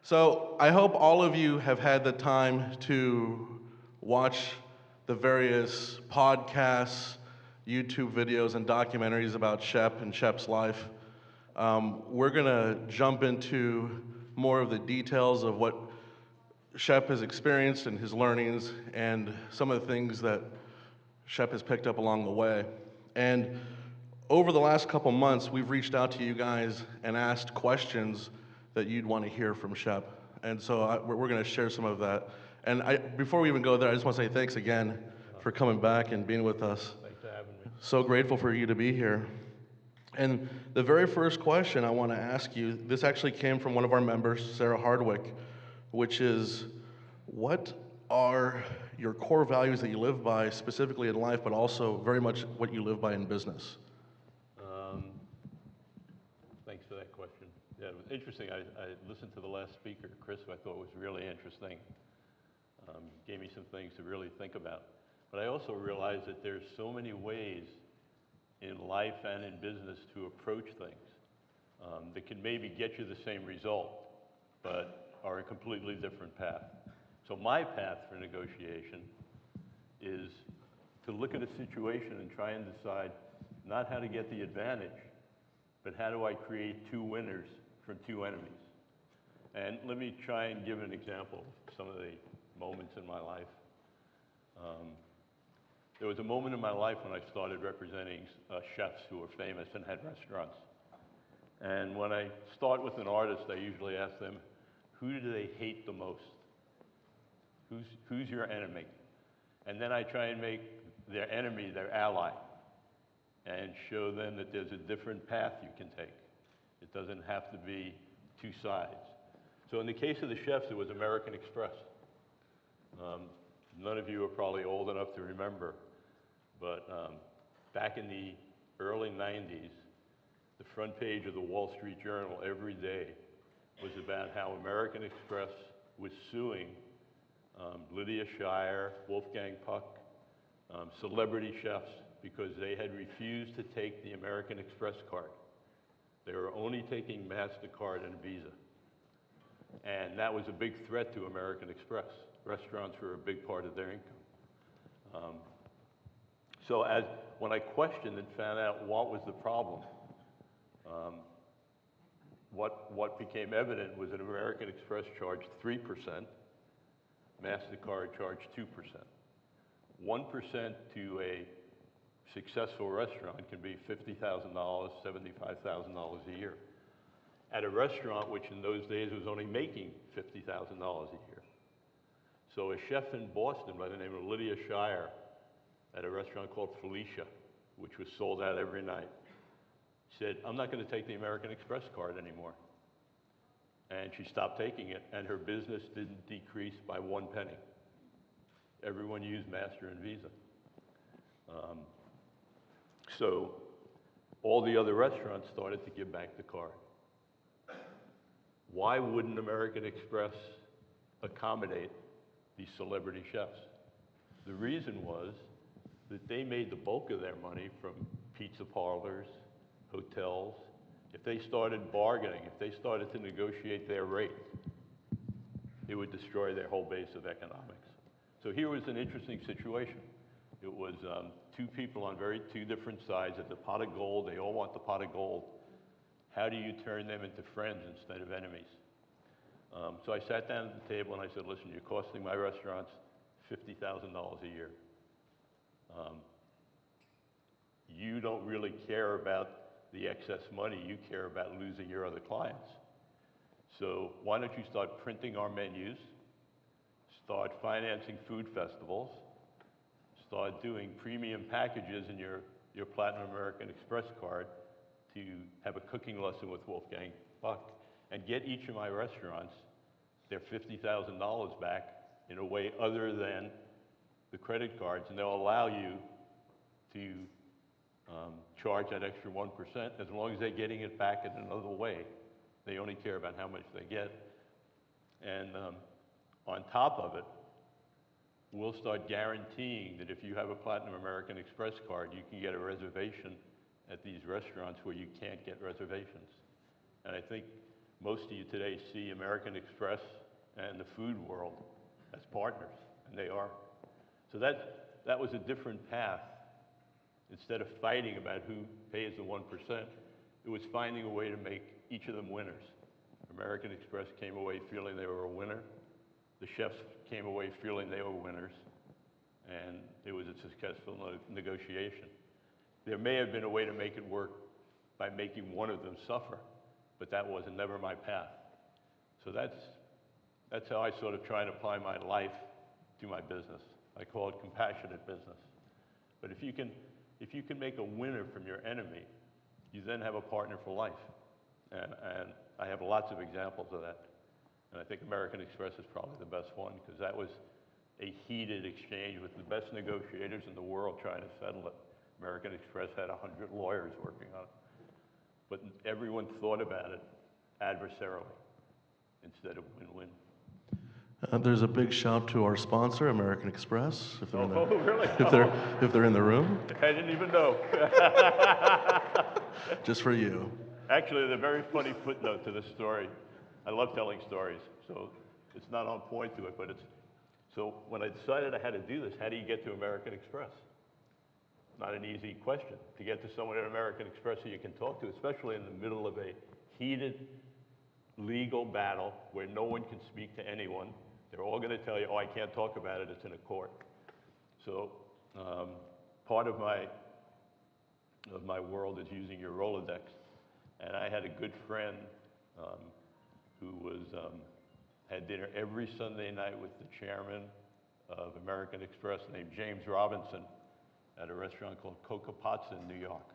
So I hope all of you have had the time to watch the various podcasts, YouTube videos, and documentaries about Shep and Shep's life. We're going to jump into more of the details of what Shep has experienced and his learnings and some of the things that Shep has picked up along the way. And over the last couple months, we've reached out to you guys and asked questions that you'd want to hear from Shep. And so we're going to share some of that. And before we even go there, I just want to say thanks again for coming back and being with us. Thanks for having me. So grateful for you to be here. And the very first question I want to ask you, this actually came from one of our members, Sarah Hardwick, which is, what are your core values that you live by specifically in life, but also very much what you live by in business? Thanks for that question. Yeah, it was interesting. I listened to the last speaker, Chris, who I thought was really interesting. Gave me some things to really think about. But I also realized that there's so many ways in life and in business to approach things that can maybe get you the same result, but are a completely different path. So my path for negotiation is to look at a situation and try and decide not how to get the advantage, but how do I create two winners from two enemies? And let me try and give an example of some of the moments in my life. There was a moment in my life when I started representing chefs who were famous and had restaurants. And when I start with an artist, I usually ask them, who do they hate the most? Who's your enemy? And then I try and make their enemy their ally and show them that there's a different path you can take. It doesn't have to be two sides. So in the case of the chefs, it was American Express. None of you are probably old enough to remember, but back in the early 90s, the front page of the Wall Street Journal every day was about how American Express was suing Lydia Shire, Wolfgang Puck, celebrity chefs, because they had refused to take the American Express card. They were only taking MasterCard and Visa. And that was a big threat to American Express. Restaurants were a big part of their income. So when I questioned and found out what was the problem, what became evident was that American Express charged 3%, MasterCard charged 2%. 1% to a successful restaurant can be $50,000, $75,000 a year. At a restaurant, which in those days was only making $50,000 a year. So a chef in Boston by the name of Lydia Shire at a restaurant called Felicia, which was sold out every night, said, I'm not going to take the American Express card anymore. And she stopped taking it, and her business didn't decrease by 1 penny. Everyone used Master and Visa. So all the other restaurants started to give back the card. Why wouldn't American Express accommodate these celebrity chefs? The reason was that they made the bulk of their money from pizza parlors, hotels. If they started bargaining, if they started to negotiate their rate, it would destroy their whole base of economics. So here was an interesting situation. It was two people on two different sides at the pot of gold. They all want the pot of gold. How do you turn them into friends instead of enemies? So I sat down at the table and I said, listen, you're costing my restaurants $50,000 a year. You don't really care about the excess money. You care about losing your other clients. So why don't you start printing our menus, start financing food festivals, start doing premium packages in your Platinum American Express card to have a cooking lesson with Wolfgang Puck, and get each of my restaurants their $50,000 back in a way other than the credit cards, and they'll allow you to charge that extra 1% as long as they're getting it back in another way. They only care about how much they get. And on top of it, we'll start guaranteeing that if you have a Platinum American Express card, you can get a reservation at these restaurants where you can't get reservations. And I think most of you today see American Express and the food world as partners, and they are. So that was a different path. Instead of fighting about who pays the 1%, it was finding a way to make each of them winners. American Express came away feeling they were a winner. The chefs came away feeling they were winners, and it was a successful negotiation. There may have been a way to make it work by making one of them suffer, but that was never my path. So that's how I sort of try and apply my life to my business. I call it compassionate business. But if you can make a winner from your enemy, you then have a partner for life. And I have lots of examples of that. And I think American Express is probably the best one, because that was a heated exchange with the best negotiators in the world trying to settle it. American Express had 100 lawyers working on it. But everyone thought about it adversarially instead of win-win. There's a big shout to our sponsor, American Express, if they're, Really? if they're in the room. I didn't even know. Just for you. Actually, there's a very funny footnote to this story. I love telling stories, so it's not on point to it, but so when I decided I had to do this, how do you get to American Express? Not an easy question. To get to someone at American Express who you can talk to, especially in the middle of a heated legal battle where no one can speak to anyone. They're all going to tell you, oh, I can't talk about it, it's in a court. So part of my world is using your Rolodex. And I had a good friend who had dinner every Sunday night with the chairman of American Express named James Robinson at a restaurant called Coca Pots in New York.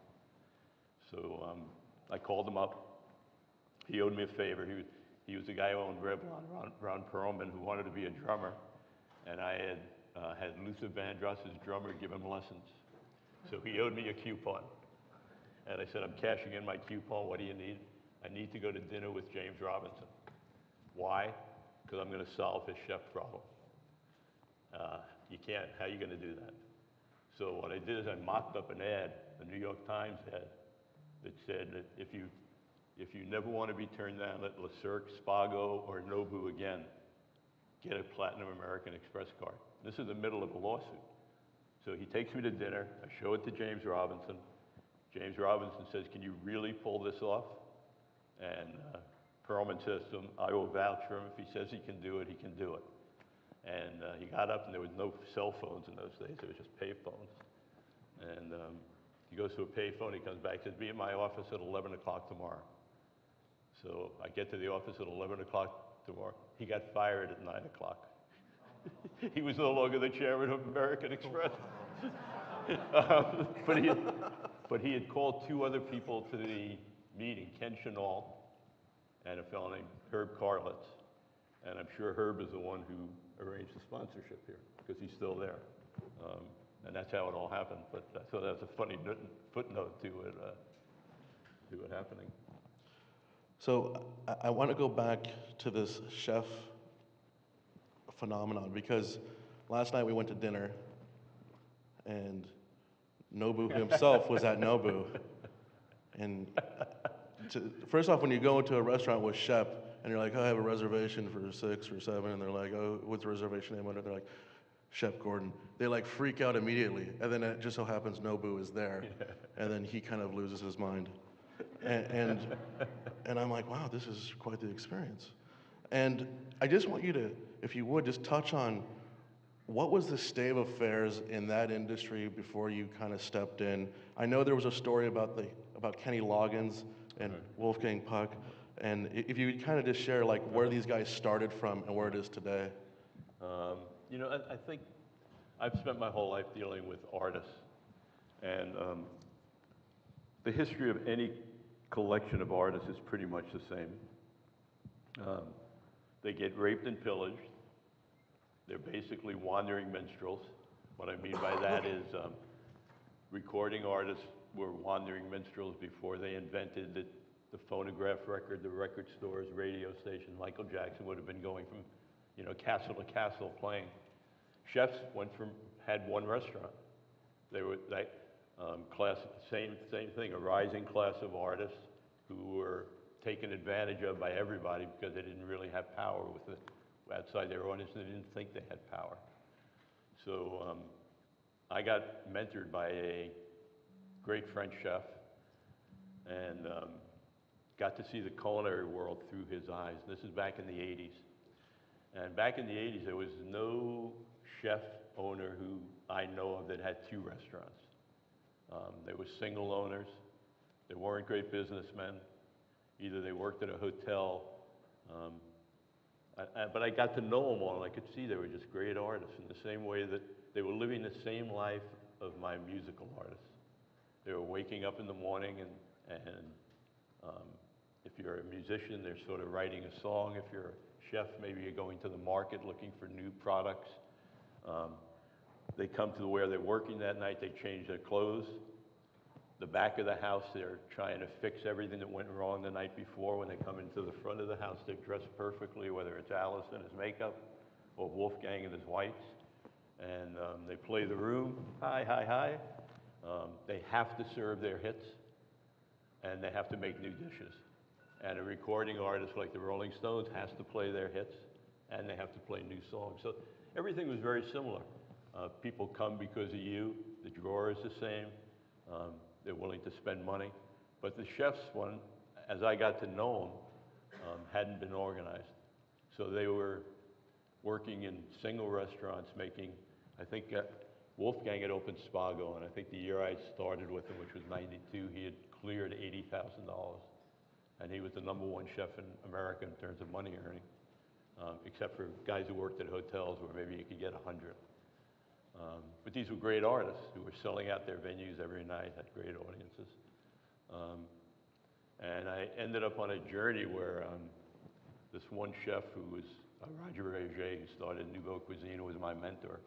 So I called him up. He owed me a favor. He was the guy who owned Revlon, Ron Perlman, who wanted to be a drummer. And I had Luther Vandross's drummer give him lessons. So he owed me a coupon. And I said, I'm cashing in my coupon. What do you need? I need to go to dinner with James Robinson. Why? Because I'm going to solve his chef problem. You can't. How are you going to do that? So what I did is I mocked up an ad, a New York Times ad, that said that if you never want to be turned down at Le Cirque, Spago, or Nobu again, get a Platinum American Express card. This is the middle of a lawsuit. So he takes me to dinner. I show it to James Robinson. James Robinson says, can you really pull this off? And Perlman says to him, I will vouch for him. If he says he can do it, he can do it. And he got up, and there was no cell phones in those days. It was just pay phones. And he goes to a pay phone. He comes back, says, be in my office at 11 o'clock tomorrow. So I get to the office at 11 o'clock tomorrow. He got fired at 9 o'clock. He was no longer the chairman of American Express. But he had called two other people to the meeting, Ken Chenal and a fellow named Herb Karlitz. And I'm sure Herb is the one who arranged the sponsorship here, because he's still there. And that's how it all happened. But I thought that was a funny footnote to it happening. So I want to go back to this chef phenomenon, because last night we went to dinner, and Nobu himself was at Nobu. And first off, when you go into a restaurant with Shep, and you're like, oh, I have a reservation for 6 or 7, and they're like, oh, what's the reservation name under? They're like, Shep Gordon. They like freak out immediately, and then it just so happens Nobu is there, and then he kind of loses his mind. And I'm like, wow, this is quite the experience. And I just want you to, if you would, just touch on what was the state of affairs in that industry before you kind of stepped in. I know there was a story about Kenny Loggins and Wolfgang Puck, and if you would kind of just share like where these guys started from and where it is today. You know, I think I've spent my whole life dealing with artists, and the history of any collection of artists is pretty much the same. They get raped and pillaged. They're basically wandering minstrels. What I mean by that is recording artists were wandering minstrels before they invented the phonograph record, the record stores, radio station. Michael Jackson would have been going from, you know, castle to castle playing. Chefs had one restaurant. They were same thing, a rising class of artists who were taken advantage of by everybody because they didn't really have power with it outside their audience, and they didn't think they had power. So I got mentored by a great French chef, and got to see the culinary world through his eyes. This is back in the 80s. And back in the 80s, there was no chef owner who I know of that had 2 restaurants. They were single owners. They weren't great businessmen. Either they worked at a hotel. But I got to know them all, and I could see they were just great artists in the same way that they were living the same life of my musical artists. They were waking up in the morning, and if you're a musician, they're sort of writing a song. If you're a chef, maybe you're going to the market looking for new products. They come to where they're working that night, they change their clothes. The back of the house, they're trying to fix everything that went wrong the night before. When they come into the front of the house, they're dressed perfectly, whether it's Alice in his makeup or Wolfgang in his whites. And they play the room, hi, hi, hi. They have to serve their hits, and they have to make new dishes. And a recording artist like the Rolling Stones has to play their hits, and they have to play new songs. So everything was very similar. People come because of you. The drawer is the same. They're willing to spend money. But the chefs one, as I got to know them, hadn't been organized. So they were working in single restaurants making, I think Wolfgang had opened Spago, and I think the year I started with him, which was 92, he had cleared $80,000. And he was the #1 chef in America in terms of money earning, except for guys who worked at hotels where maybe you could get 100. But these were great artists who were selling out their venues every night, had great audiences. And I ended up on a journey where this one chef who was Roger Roger, who started Nouveau Cuisine, who was my mentor.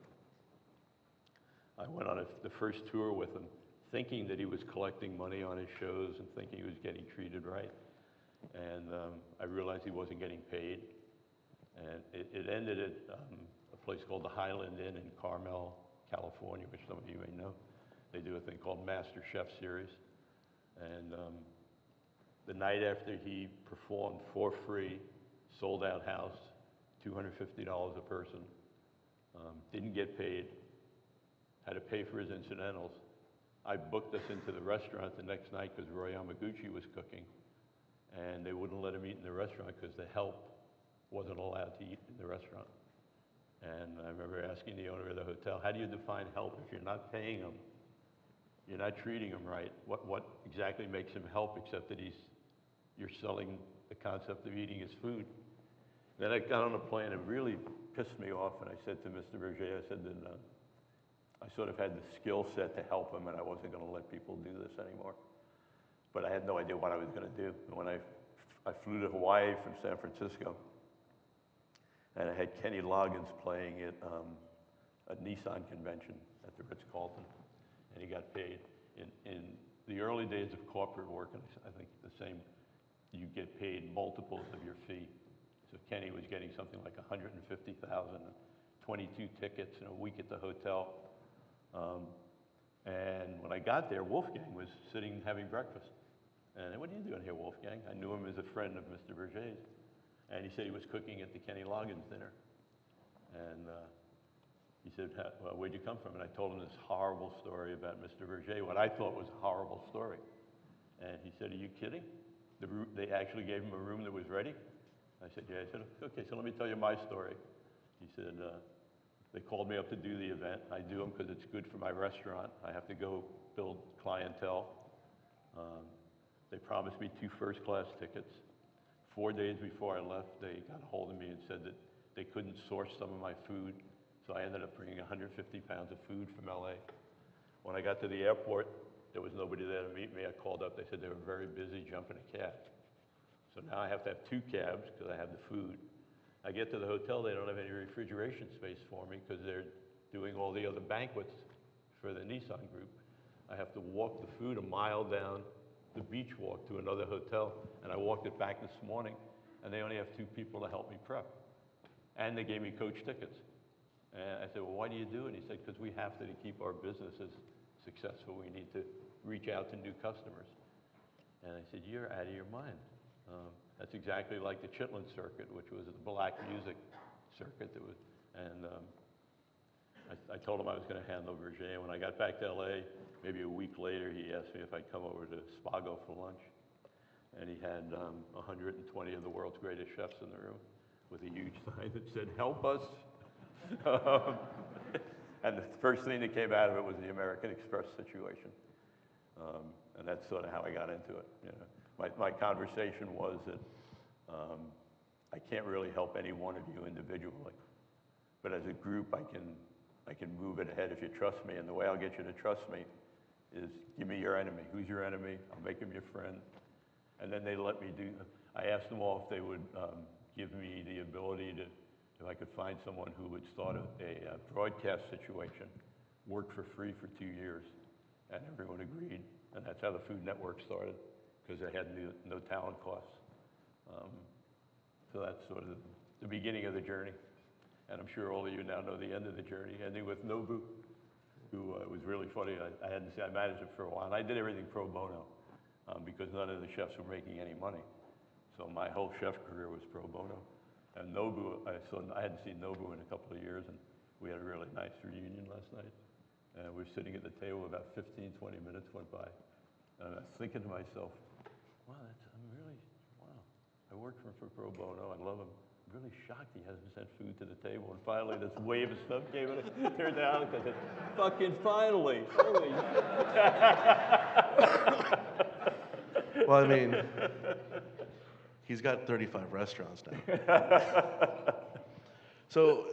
I went on the first tour with him, thinking that he was collecting money on his shows and thinking he was getting treated right. And I realized he wasn't getting paid. And it ended at a place called the Highland Inn in Carmel, California, which some of you may know. They do a thing called Master Chef Series. And the night after he performed for free, sold out house, $250 a person, didn't get paid, had to pay for his incidentals. I booked us into the restaurant the next night because Roy Yamaguchi was cooking, and they wouldn't let him eat in the restaurant because the help wasn't allowed to eat in the restaurant. And I remember asking the owner of the hotel, how do you define help if you're not paying him? You're not treating him right. What exactly makes him help except that you're selling the concept of eating his food? Then I got on a plane, and it really pissed me off, and I said to Mr. Berger, I said that I sort of had the skill set to help him, and I wasn't going to let people do this anymore. But I had no idea what I was going to do. And when I flew to Hawaii from San Francisco, and I had Kenny Loggins playing at a Nissan convention at the Ritz-Carlton, and he got paid. In the early days of corporate work, and I think the same, you get paid multiples of your fee. So Kenny was getting something like $150,000, 22 tickets, and a week at the hotel. And when I got there, Wolfgang was sitting having breakfast. And I said, what are you doing here, Wolfgang? I knew him as a friend of Mr. Berger's. And he said he was cooking at the Kenny Loggins dinner. And he said, well, where'd you come from? And I told him this horrible story about Mr. Berger, what I thought was a horrible story. And he said, are you kidding? They actually gave him a room that was ready? I said, yeah. I said, okay, so let me tell you my story. He said, they called me up to do the event. I do them because it's good for my restaurant. I have to go build clientele. They promised me 2 first-class tickets. 4 days before I left, they got a hold of me and said that they couldn't source some of my food, so I ended up bringing 150 pounds of food from LA. When I got to the airport, there was nobody there to meet me. I called up. They said they were very busy jumping a cab. So now I have to have 2 cabs because I have the food. I get to the hotel, they don't have any refrigeration space for me because they're doing all the other banquets for the Nissan group. I have to walk the food a mile down the beach walk to another hotel, and I walked it back this morning, and they only have 2 people to help me prep. And they gave me coach tickets. And I said, well, why do you do it? And he said, because we have to keep our businesses successful. We need to reach out to new customers. And I said, you're out of your mind. That's exactly like the Chitlin circuit, which was the black music circuit that was, and I told him I was going to handle Verger. When I got back to LA, maybe a week later, he asked me if I'd come over to Spago for lunch. And he had 120 of the world's greatest chefs in the room with a huge sign that said, "Help us." And the first thing that came out of it was the American Express situation. And that's sort of how I got into it. You know, my conversation was that I can't really help any one of you individually, but as a group, I can move it ahead if you trust me. And the way I'll get you to trust me is give me your enemy. Who's your enemy? I'll make him your friend. And then they let me do. I asked them all if they would give me the ability to, if I could find someone who would start a broadcast situation, work for free for 2 years, and everyone agreed. And that's how the Food Network started, because they had no talent costs. So that's sort of the beginning of the journey. And I'm sure all of you now know the end of the journey, ending with Nobu, who was really funny. I managed it for a while, and I did everything pro bono because none of the chefs were making any money. So my whole chef career was pro bono. And Nobu, I hadn't seen Nobu in a couple of years, and we had a really nice reunion last night. And we were sitting at the table, about 15, 20 minutes went by. And I was thinking to myself, wow, I worked for him for pro bono, I love him. I'm really shocked he hasn't sent food to the table. And finally, this wave of stuff came in. It turned out, I said, fucking finally. Holy Well, I mean, he's got 35 restaurants now. So,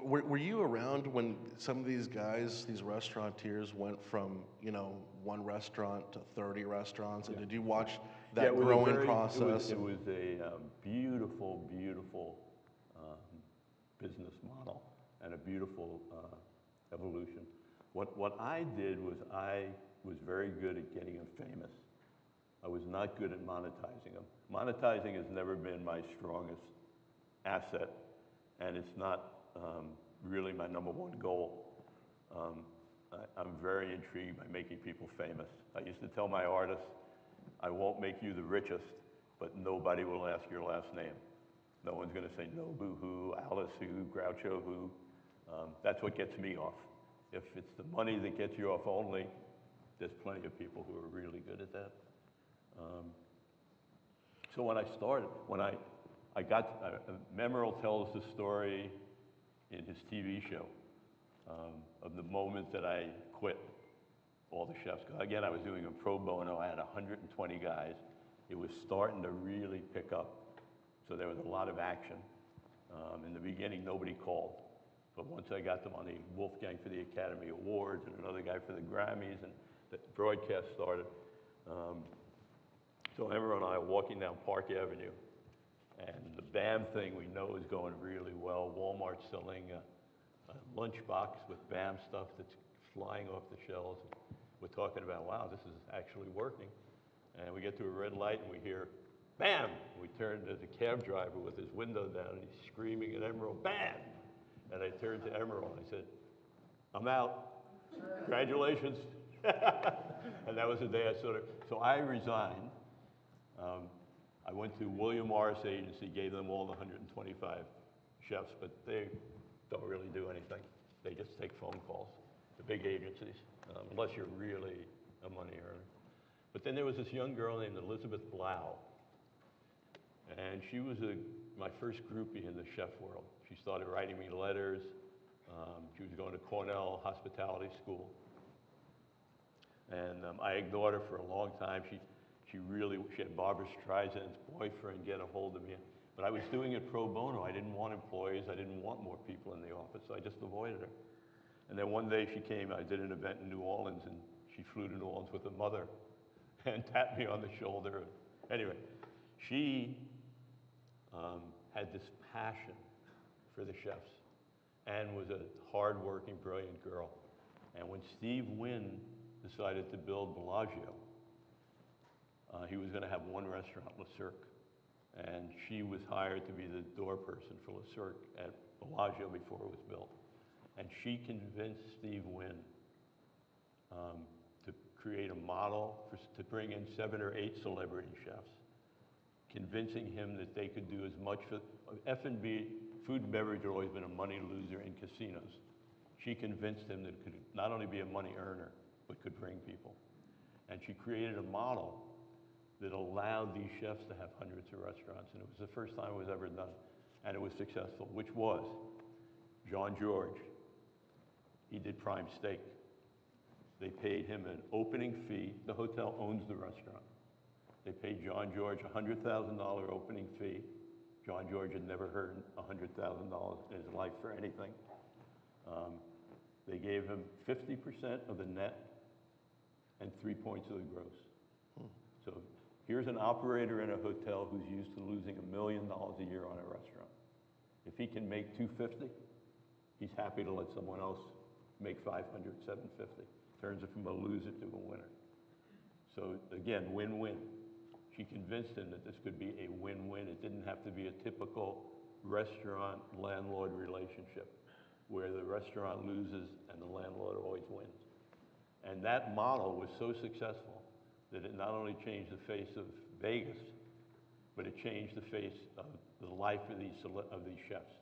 were you around when some of these guys, these restaurateurs, went from, you know, one restaurant to 30 restaurants? And did you watch that growing process? It was a beautiful, beautiful business model and a beautiful evolution. What I did was I was very good at getting them famous. I was not good at monetizing them. Monetizing has never been my strongest asset, and it's not really my number one goal. I'm very intrigued by making people famous. I used to tell my artists, I won't make you the richest, but nobody will ask your last name. No one's going to say Nobu who, Alice who, Groucho who. That's what gets me off. If it's the money that gets you off only, there's plenty of people who are really good at that. So when I started, Memorial tells the story in his TV show of the moment that I quit all the chefs. Again, I was doing a pro bono. I had 120 guys. It was starting to really pick up. So there was a lot of action. In the beginning, nobody called. But once I got them on the Wolfgang for the Academy Awards and another guy for the Grammys, and the broadcast started. So Emma and I are walking down Park Avenue, and the BAM thing we know is going really well. Walmart's selling a lunchbox with BAM stuff that's flying off the shelves. We're talking about, wow, this is actually working. And we get to a red light and we hear, BAM! We turn to the cab driver with his window down and he's screaming at Emerald, BAM! And I turned to Emerald and I said, I'm out. Congratulations. And that was the day so I resigned. I went to William Morris Agency, gave them all the 125 chefs, but they don't really do anything. They just take phone calls, the big agencies, unless you're really a money earner. But then there was this young girl named Elizabeth Blau, and she was my first groupie in the chef world. She started writing me letters. She was going to Cornell Hospitality School. And I ignored her for a long time. She had Barbara Streisand's boyfriend get a hold of me. But I was doing it pro bono. I didn't want employees. I didn't want more people in the office, so I just avoided her. And then one day she came, I did an event in New Orleans, and she flew to New Orleans with her mother and tapped me on the shoulder. Anyway, she had this passion for the chefs and was a hardworking, brilliant girl. And when Steve Wynn decided to build Bellagio, he was going to have one restaurant, Le Cirque, and she was hired to be the door person for Le Cirque at Bellagio before it was built. And she convinced Steve Wynn to create a model to bring in 7 or 8 celebrity chefs, convincing him that they could do as much for F&B, food and beverage had always been a money loser in casinos. She convinced him that it could not only be a money earner, but could bring people. And she created a model that allowed these chefs to have hundreds of restaurants. And it was the first time it was ever done. And it was successful, which was Jean George. He did prime steak. They paid him an opening fee. The hotel owns the restaurant. They paid John George a $100,000 opening fee. John George had never heard $100,000 in his life for anything. They gave him 50% of the net and 3 points of the gross. So here's an operator in a hotel who's used to losing $1 million a year on a restaurant. If he can make 250, he's happy to let someone else make 500, 750. Turns it from a loser to a winner. So again, win-win. She convinced him that this could be a win-win. It didn't have to be a typical restaurant-landlord relationship where the restaurant loses and the landlord always wins. And that model was so successful that it not only changed the face of Vegas, but it changed the face of the life of these chefs.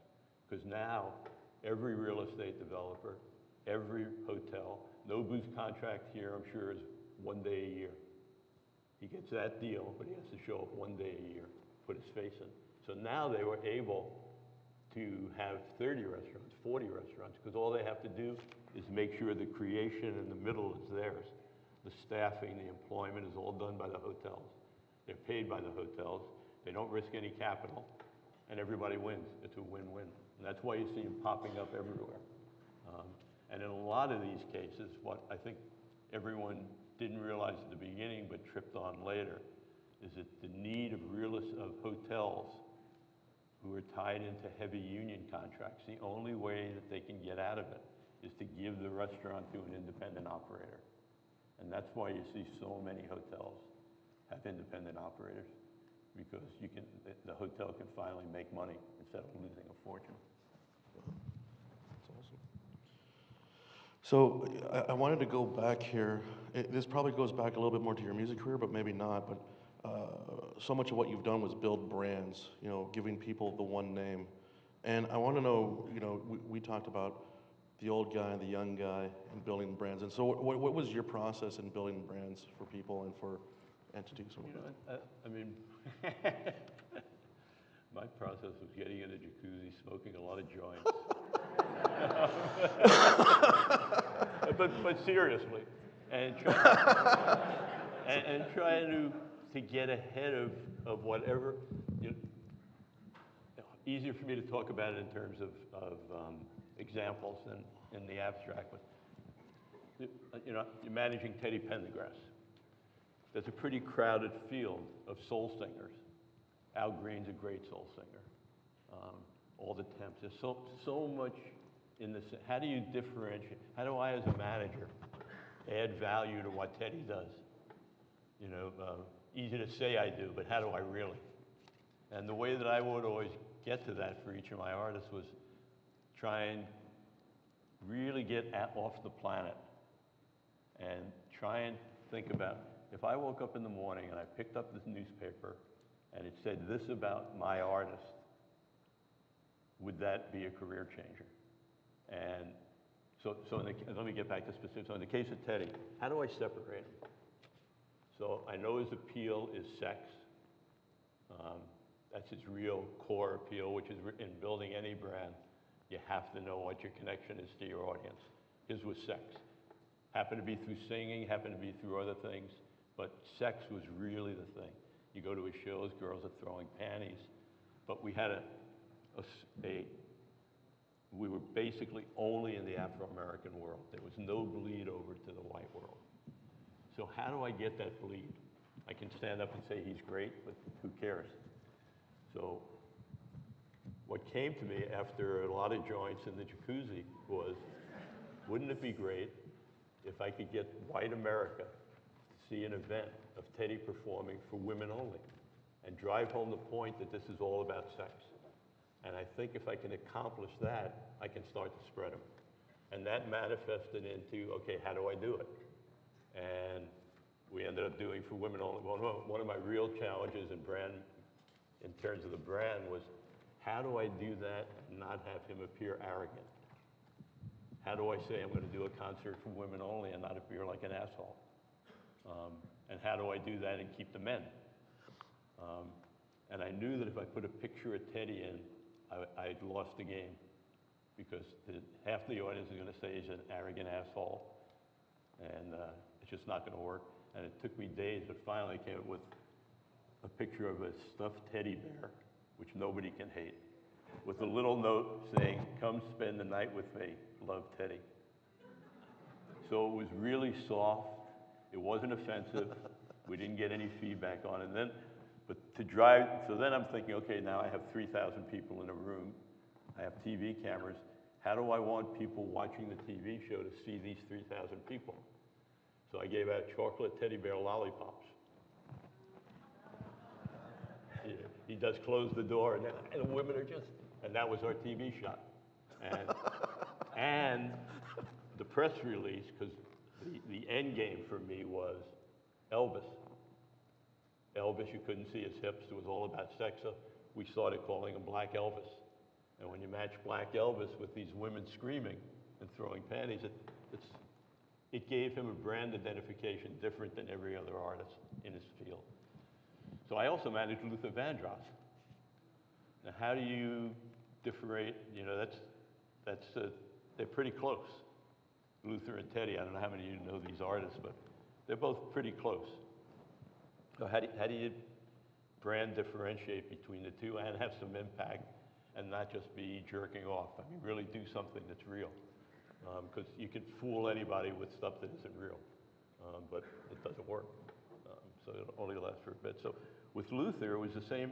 Because now, every real estate developer, every hotel, no booth contract here, I'm sure, is 1 day a year. He gets that deal, but he has to show up 1 day a year, put his face in. So now they were able to have 30 restaurants, 40 restaurants, because all they have to do is make sure the creation in the middle is theirs. The staffing, the employment is all done by the hotels. They're paid by the hotels. They don't risk any capital, and everybody wins. It's a win-win. And that's why you see them popping up everywhere. And in a lot of these cases, what I think everyone didn't realize at the beginning but tripped on later is that the need of hotels who are tied into heavy union contracts, the only way that they can get out of it is to give the restaurant to an independent operator. And that's why you see so many hotels have independent operators, because the hotel can finally make money instead of losing a fortune. That's awesome. So I wanted to go back here. This probably goes back a little bit more to your music career, but maybe not. But so much of what you've done was build brands, giving people the one name. And I want to know, we talked about the old guy, the young guy, and building brands. And so what was your process in building brands for people and for entities? I mean, my process was getting in a jacuzzi, smoking a lot of joints. but seriously, and trying to get ahead of whatever. Easier for me to talk about it in terms of examples than in the abstract. But you're managing Teddy Pendergrass. There's a pretty crowded field of soul singers. Al Green's a great soul singer. All the temps. There's so much in this. How do you differentiate? How do I, as a manager, add value to what Teddy does? Easy to say I do, but how do I really? And the way that I would always get to that for each of my artists was try and really get off the planet and try and think about, if I woke up in the morning and I picked up this newspaper and it said this about my artist, would that be a career changer? And so let me get back to specifics. So in the case of Teddy, how do I separate him? So I know his appeal is sex. That's his real core appeal, which is in building any brand, you have to know what your connection is to your audience. His was sex. Happened to be through singing, happened to be through other things, but sex was really the thing. You go to his shows, girls are throwing panties, but we had we were basically only in the Afro-American world. There was no bleed over to the white world. So how do I get that bleed? I can stand up and say he's great, but who cares? So what came to me after a lot of joints in the jacuzzi was, wouldn't it be great if I could get white America to see an event of Teddy performing for women only and drive home the point that this is all about sex? And I think if I can accomplish that, I can start to spread them. And that manifested into, okay, how do I do it? And we ended up doing for women only. One of my real challenges in brand in terms of the brand was, how do I do that and not have him appear arrogant? How do I say I'm going to do a concert for women only and not appear like an asshole? And how do I do that and keep the men? And I knew that if I put a picture of Teddy in, I'd lost the game, because half the audience is going to say he's an arrogant asshole, and it's just not going to work. And it took me days, but finally I came up with a picture of a stuffed teddy bear, which nobody can hate, with a little note saying, "Come spend the night with me, love, Teddy." So it was really soft. It wasn't offensive. We didn't get any feedback on it. So then I'm thinking, okay, now I have 3,000 people in a room. I have TV cameras. How do I want people watching the TV show to see these 3,000 people? So I gave out chocolate teddy bear lollipops. He does close the door, and the women are just, and that was our TV shot. And the press release, because the end game for me was Elvis. Elvis, you couldn't see his hips. It was all about sex. So we started calling him Black Elvis. And when you match Black Elvis with these women screaming and throwing panties, it gave him a brand identification different than every other artist in his field. So I also managed Luther Vandross. Now, how do you differentiate? You know, they're pretty close. Luther and Teddy. I don't know how many of you know these artists, but they're both pretty close. So how do you brand differentiate between the two and have some impact and not just be jerking off? I mean, really do something that's real. Because you can fool anybody with stuff that isn't real, but it doesn't work. So it only lasts for a bit. So with Luther, it was the same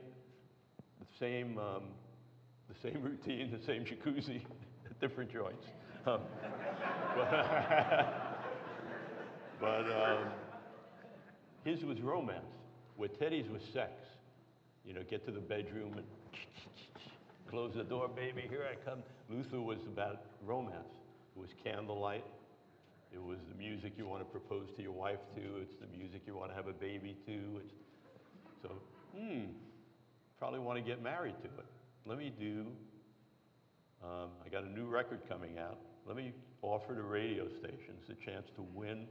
routine, the same jacuzzi, different joints. But his was romance, where Teddy's was sex. You know, get to the bedroom and close the door, baby, here I come. Luther was about romance. It was candlelight. It was the music you want to propose to your wife to. It's the music you want to have a baby to. Probably want to get married to it. Let me do, I got a new record coming out. Let me offer the radio stations the chance to win,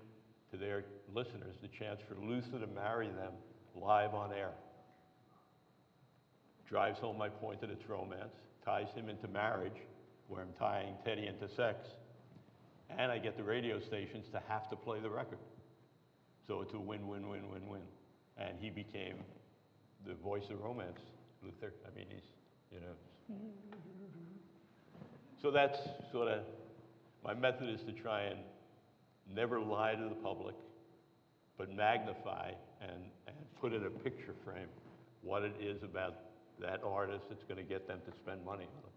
to their listeners, the chance for Luther to marry them live on air. Drives home my point that it's romance, ties him into marriage, where I'm tying Teddy into sex, and I get the radio stations to have to play the record. So it's a win-win-win-win-win. And he became the voice of romance, Luther. I mean, he's, you know. So that's sort of, my method is to try and never lie to the public, but magnify and put in a picture frame what it is about that artist that's going to get them to spend money on it.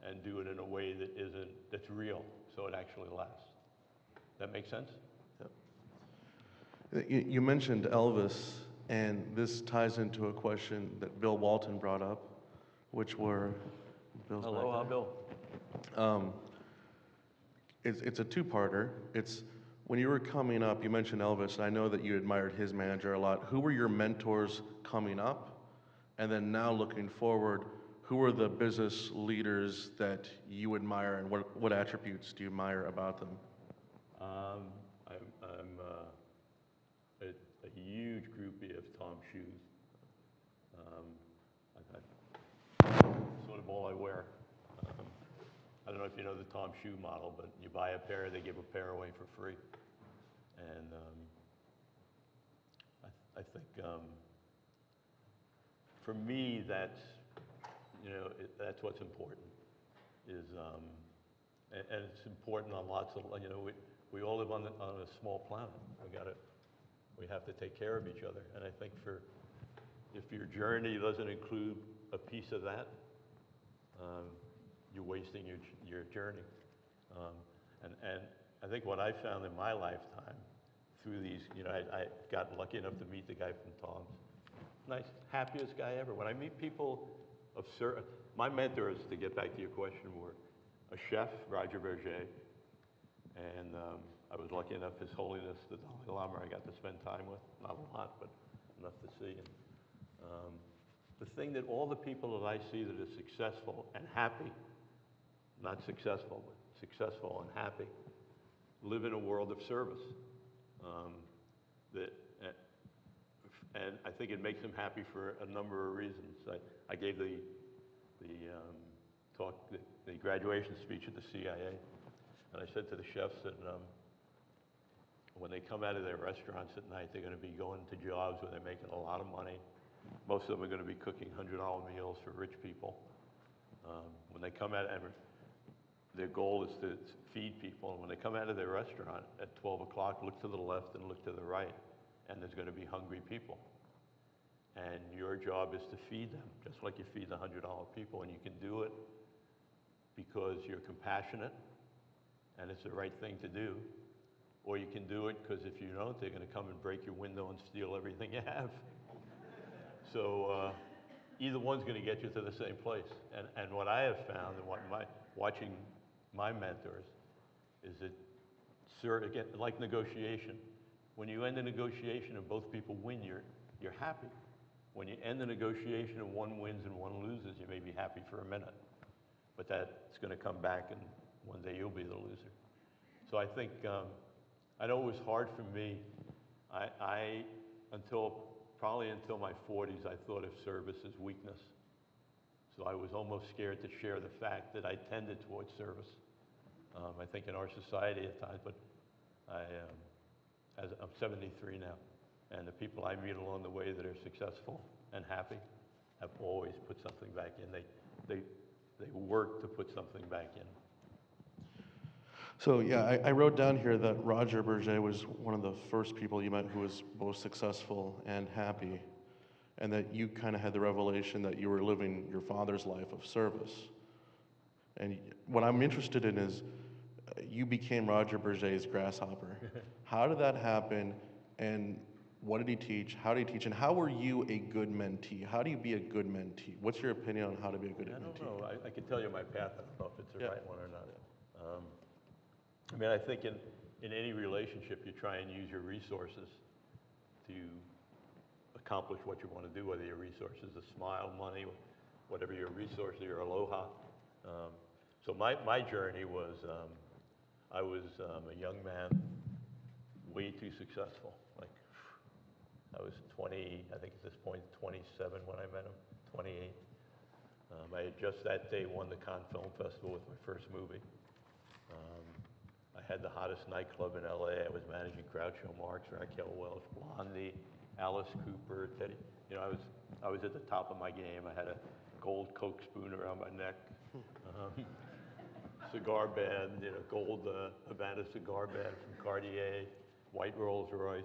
And do it in a way that's real, so it actually lasts. That make sense? Yep. You mentioned Elvis, and this ties into a question that Bill Walton brought up, which were, Bill's Aloha, Bill. It's a two-parter. It's when you were coming up, you mentioned Elvis, and I know that you admired his manager a lot. Who were your mentors coming up? And then now looking forward, who are the business leaders that you admire, and what attributes do you admire about them? I'm a huge groupie of Tom shoes. That's sort of all I wear. I don't know if you know the Tom shoe model, but you buy a pair, they give a pair away for free. And I think for me, that's, you know, that's what's important. Is and it's important on lots of, you know, we all live on a small planet. We have to take care of each other. And I think if your journey doesn't include a piece of that, you're wasting your journey. And I think what I found in my lifetime through these, you know, I got lucky enough to meet the guy from Tom's. Nice, happiest guy ever. When I meet people of certain, my mentors, to get back to your question, were a chef, Roger Berger, and I was lucky enough, His Holiness, the Dalai Lama, I got to spend time with, not a lot, but enough to see. And, the thing that all the people that I see that are successful and happy, not successful, but successful and happy, live in a world of service. Um, that, and I think it makes them happy for a number of reasons. I gave the talk, the graduation speech at the CIA, and I said to the chefs that when they come out of their restaurants at night, they're going to be going to jobs where they're making a lot of money. Most of them are going to be cooking $100 meals for rich people. When they come out, their goal is to feed people. And when they come out of their restaurant at 12 o'clock, look to the left and look to the right, and there's going to be hungry people. And your job is to feed them, just like you feed the $100 people. And you can do it because you're compassionate and it's the right thing to do. Or you can do it because if you don't, they're going to come and break your window and steal everything you have. So either one's going to get you to the same place. And what I have found, and watching my mentors, is that, again, like negotiation, when you end a negotiation and both people win, you're happy. When you end the negotiation and one wins and one loses, you may be happy for a minute. But that's going to come back, and one day you'll be the loser. So I think, I know it was hard for me. Probably until my 40s, I thought of service as weakness. So I was almost scared to share the fact that I tended towards service. I think in our society at times, but I'm 73 now, and the people I meet along the way that are successful and happy have always put something back in. They work to put something back in. So yeah, I wrote down here that Roger Berger was one of the first people you met who was both successful and happy, and that you kind of had the revelation that you were living your father's life of service. And what I'm interested in is you became Roger Berger's grasshopper. How did that happen, and what did he teach? How did he teach? And how were you a good mentee? How do you be a good mentee? What's your opinion on how to be a good mentee? I don't know. I can tell you my path. I don't know if it's the right one or not. I mean, I think in any relationship, you try and use your resources to accomplish what you want to do, whether your resources are smile, money, whatever your resource, your aloha. So my journey was, I was a young man, way too successful. Like, I was 20, I think at this point, 27 when I met him, 28. I had just that day won the Cannes Film Festival with my first movie. I had the hottest nightclub in LA. I was managing Groucho Marx, Raquel Welch, Blondie, Alice Cooper, Teddy. You know, I was at the top of my game. I had a gold Coke spoon around my neck, cigar band, you know, gold Havana cigar band from Cartier, white Rolls Royce.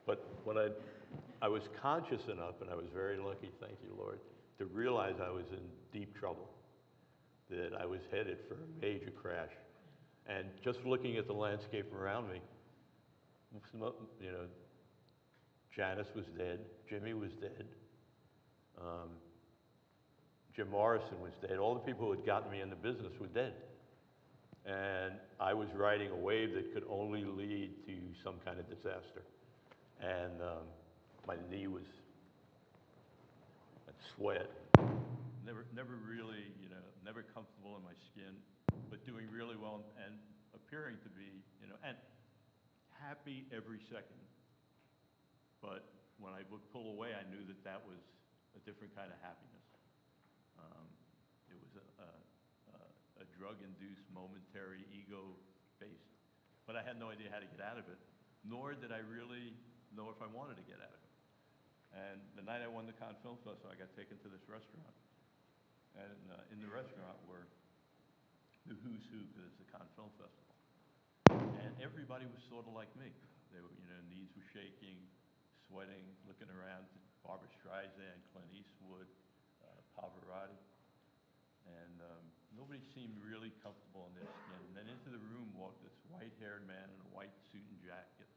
But when I was conscious enough, and I was very lucky, thank you, Lord, to realize I was in deep trouble, that I was headed for a major crash. And just looking at the landscape around me, you know, Janice was dead, Jimmy was dead, Jim Morrison was dead. All the people who had gotten me in the business were dead. And I was riding a wave that could only lead to some kind of disaster. And my knee was, I'd sweat. Never really, you know, never comfortable in my skin, but doing really well and appearing to be, you know, and happy every second. But when I would pull away, I knew that that was a different kind of happiness. It was a drug-induced, momentary, ego-based. But I had no idea how to get out of it, nor did I really know if I wanted to get out of it. And the night I won the Cannes Film Festival, I got taken to this restaurant. And in the restaurant were the who's who, because it's the Cannes Film Festival. And everybody was sort of like me. They were, you know, knees were shaking, sweating, looking around. Barbra Streisand, Clint Eastwood, Pavarotti. And nobody seemed really comfortable in their skin. And then into the room walked this white-haired man in a white suit and jacket.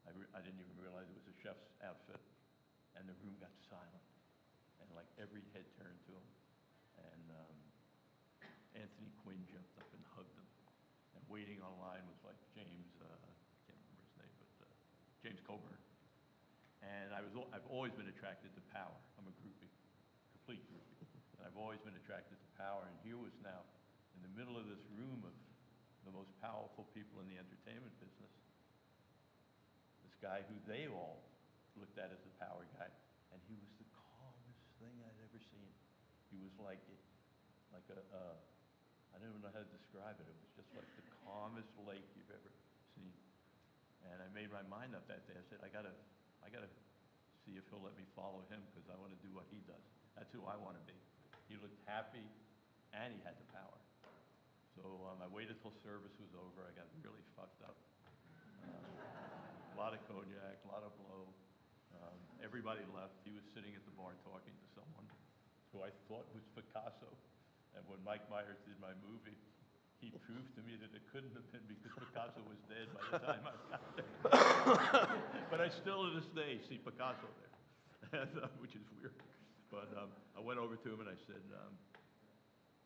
I didn't even realize it was a chef's outfit. And the room got silent. And like every head turned to him. And Anthony Quinn jumped up and hugged him. And waiting online was like James, I can't remember his name, but James Coburn. And I've always been attracted to power. I'm a groupie, complete groupie. And I've always been attracted to power. And here was now, in the middle of this room of the most powerful people in the entertainment business, this guy who they all looked at as the power guy. And he was the calmest thing I'd ever seen. He was like I don't even know how to describe it. It was just like the calmest lake you've ever seen. And I made my mind up that day. I said, I gotta see if he'll let me follow him because I want to do what he does. That's who I want to be. He looked happy, and he had the power. So I waited till service was over. I got really fucked up. A lot of cognac, a lot of blow. Everybody left. He was sitting at the bar talking to someone who I thought was Picasso. And when Mike Myers did my movie, he proved to me that it couldn't have been because Picasso was dead by the time I got there. But I still to this day see Picasso there, and, which is weird. But I went over to him and I said,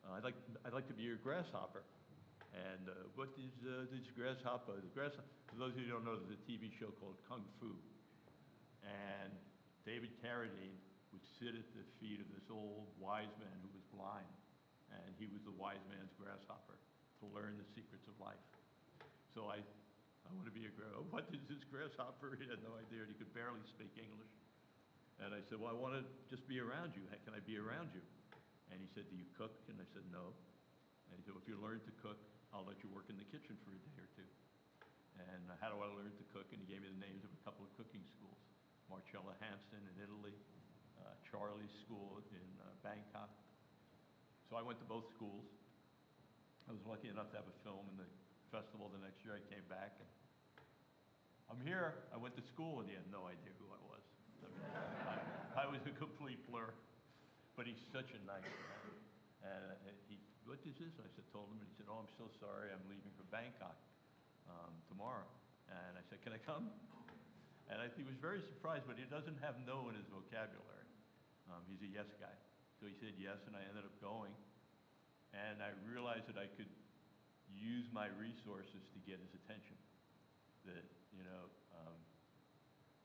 I'd like to be your grasshopper. And what is this grasshopper? For those of you who don't know, there's a TV show called Kung Fu. And David Carradine would sit at the feet of this old wise man who was blind. And he was the wise man's grasshopper to learn the secrets of life. So I want to be a grasshopper. What is this grasshopper? He had no idea, and he could barely speak English. And I said, well, I want to just be around you. Can I be around you? And he said, do you cook? And I said, no. And he said, well, if you learn to cook, I'll let you work in the kitchen for a day or two. And how do I learn to cook? And he gave me the names of a couple of cooking schools. Marcella Hansen in Italy, Charlie's School in Bangkok. So I went to both schools. I was lucky enough to have a film in the festival the next year. I came back. And I'm here. I went to school, and he had no idea who I was. I mean, I was a complete blur. But he's such a nice man. And he, what is this? I told him, and he said, oh, I'm so sorry. I'm leaving for Bangkok tomorrow. And I said, can I come? And he was very surprised, but he doesn't have no in his vocabulary. He's a yes guy. So he said yes, and I ended up going. And I realized that I could use my resources to get his attention. That, you know,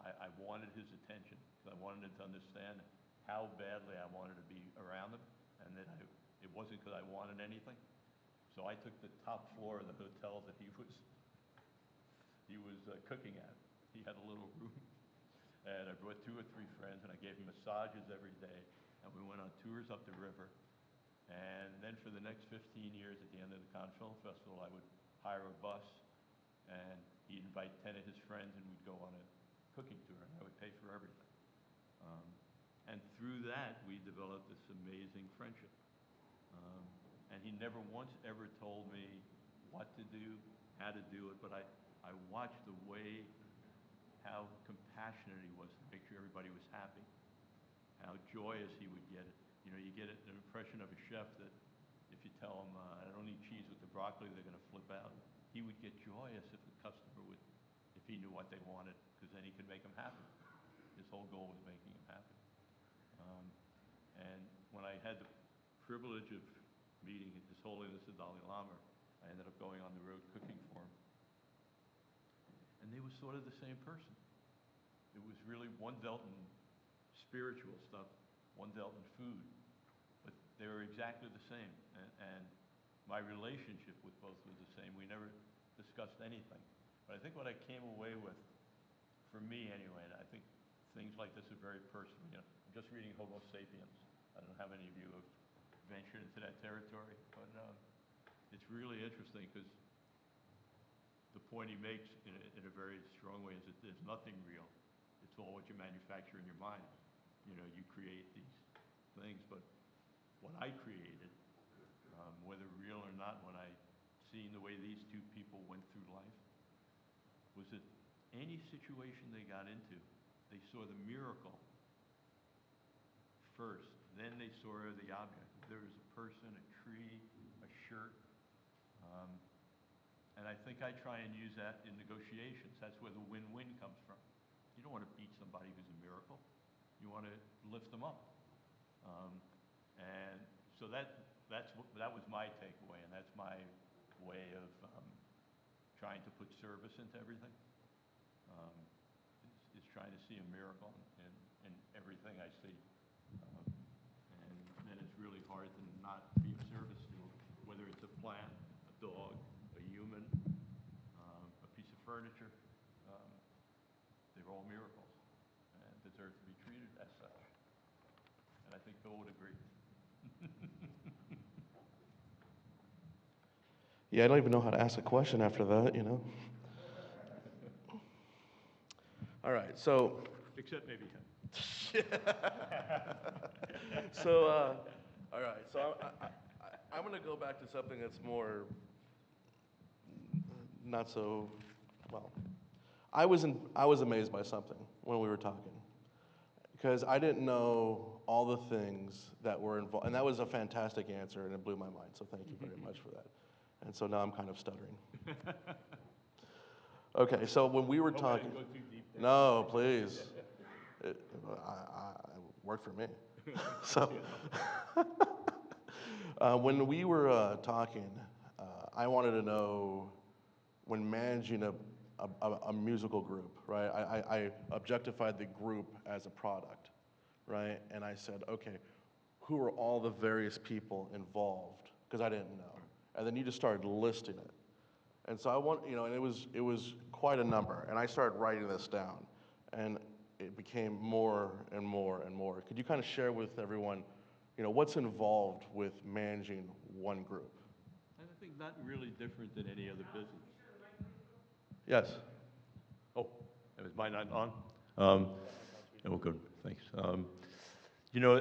I wanted his attention because I wanted him to understand how badly I wanted to be around him, and that it wasn't because I wanted anything. So I took the top floor of the hotel that he was cooking at. He had a little room. And I brought 2 or 3 friends, and I gave him massages every day. And we went on tours up the river. And then for the next 15 years, at the end of the Cannes Film Festival, I would hire a bus, and he'd invite 10 of his friends, and we'd go on a cooking tour, and I would pay for everything. And through that, we developed this amazing friendship. And he never once ever told me what to do, how to do it, but I watched the way, how compassionate he was to make sure everybody was happy, how joyous he would get it. You know, you get an impression of a chef that if you tell him, I don't eat cheese with the broccoli, they're going to flip out. He would get joyous if the customer would, if he knew what they wanted, because then he could make them happy. His whole goal was making them happy. And when I had the privilege of meeting His Holiness the Dalai Lama, I ended up going on the road cooking for him. And they were sort of the same person. It was really, one dealt in spiritual stuff, one dealt in food, but they were exactly the same. And my relationship with both was the same. We never discussed anything. But I think what I came away with, for me anyway, and I think things like this are very personal. You know, I'm just reading Homo Sapiens. I don't know how many of you have ventured into that territory, but it's really interesting because the point he makes in a very strong way is that there's nothing real. It's all what you manufacture in your mind. You know, you create these things, but what I created, whether real or not, when I seen the way these 2 people went through life, was that any situation they got into, they saw the miracle first, then they saw the object. Whether it was a person, a tree, a shirt. And I think I try and use that in negotiations. That's where the win-win comes from. You don't want to beat somebody who's a miracle. You want to lift them up. And so that was my takeaway, and that's my way of trying to put service into everything. Is trying to see a miracle in everything I see. And then it's really hard to not be of service to them, whether it's a plant, a dog, a human, a piece of furniture. Um, they're all miracles and deserve to be treated as such. And I think Bill would agree. Yeah, I don't even know how to ask a question after that, you know? All right, so, Except maybe him. so, all right, so I'm going to go back to something that's more, not so, well, I was amazed by something when we were talking, because I didn't know all the things that were involved, and that was a fantastic answer, and it blew my mind, so thank you very much for that. And so now I'm kind of stuttering. Okay, so when we were Hope I talking, didn't go too deep there. no, please, it worked for me. So, when we were talking, I wanted to know when managing a musical group, right? I objectified the group as a product, right? And I said, okay, who are all the various people involved? Because I didn't know. And then you just started listing it. And so I want, you know, and it was quite a number. And I started writing this down. And it became more and more and more. Could you kind of share with everyone, you know, what's involved with managing one group? I think not really different than any other business. Yes. Oh, is mine not on? Oh, good, thanks. You know,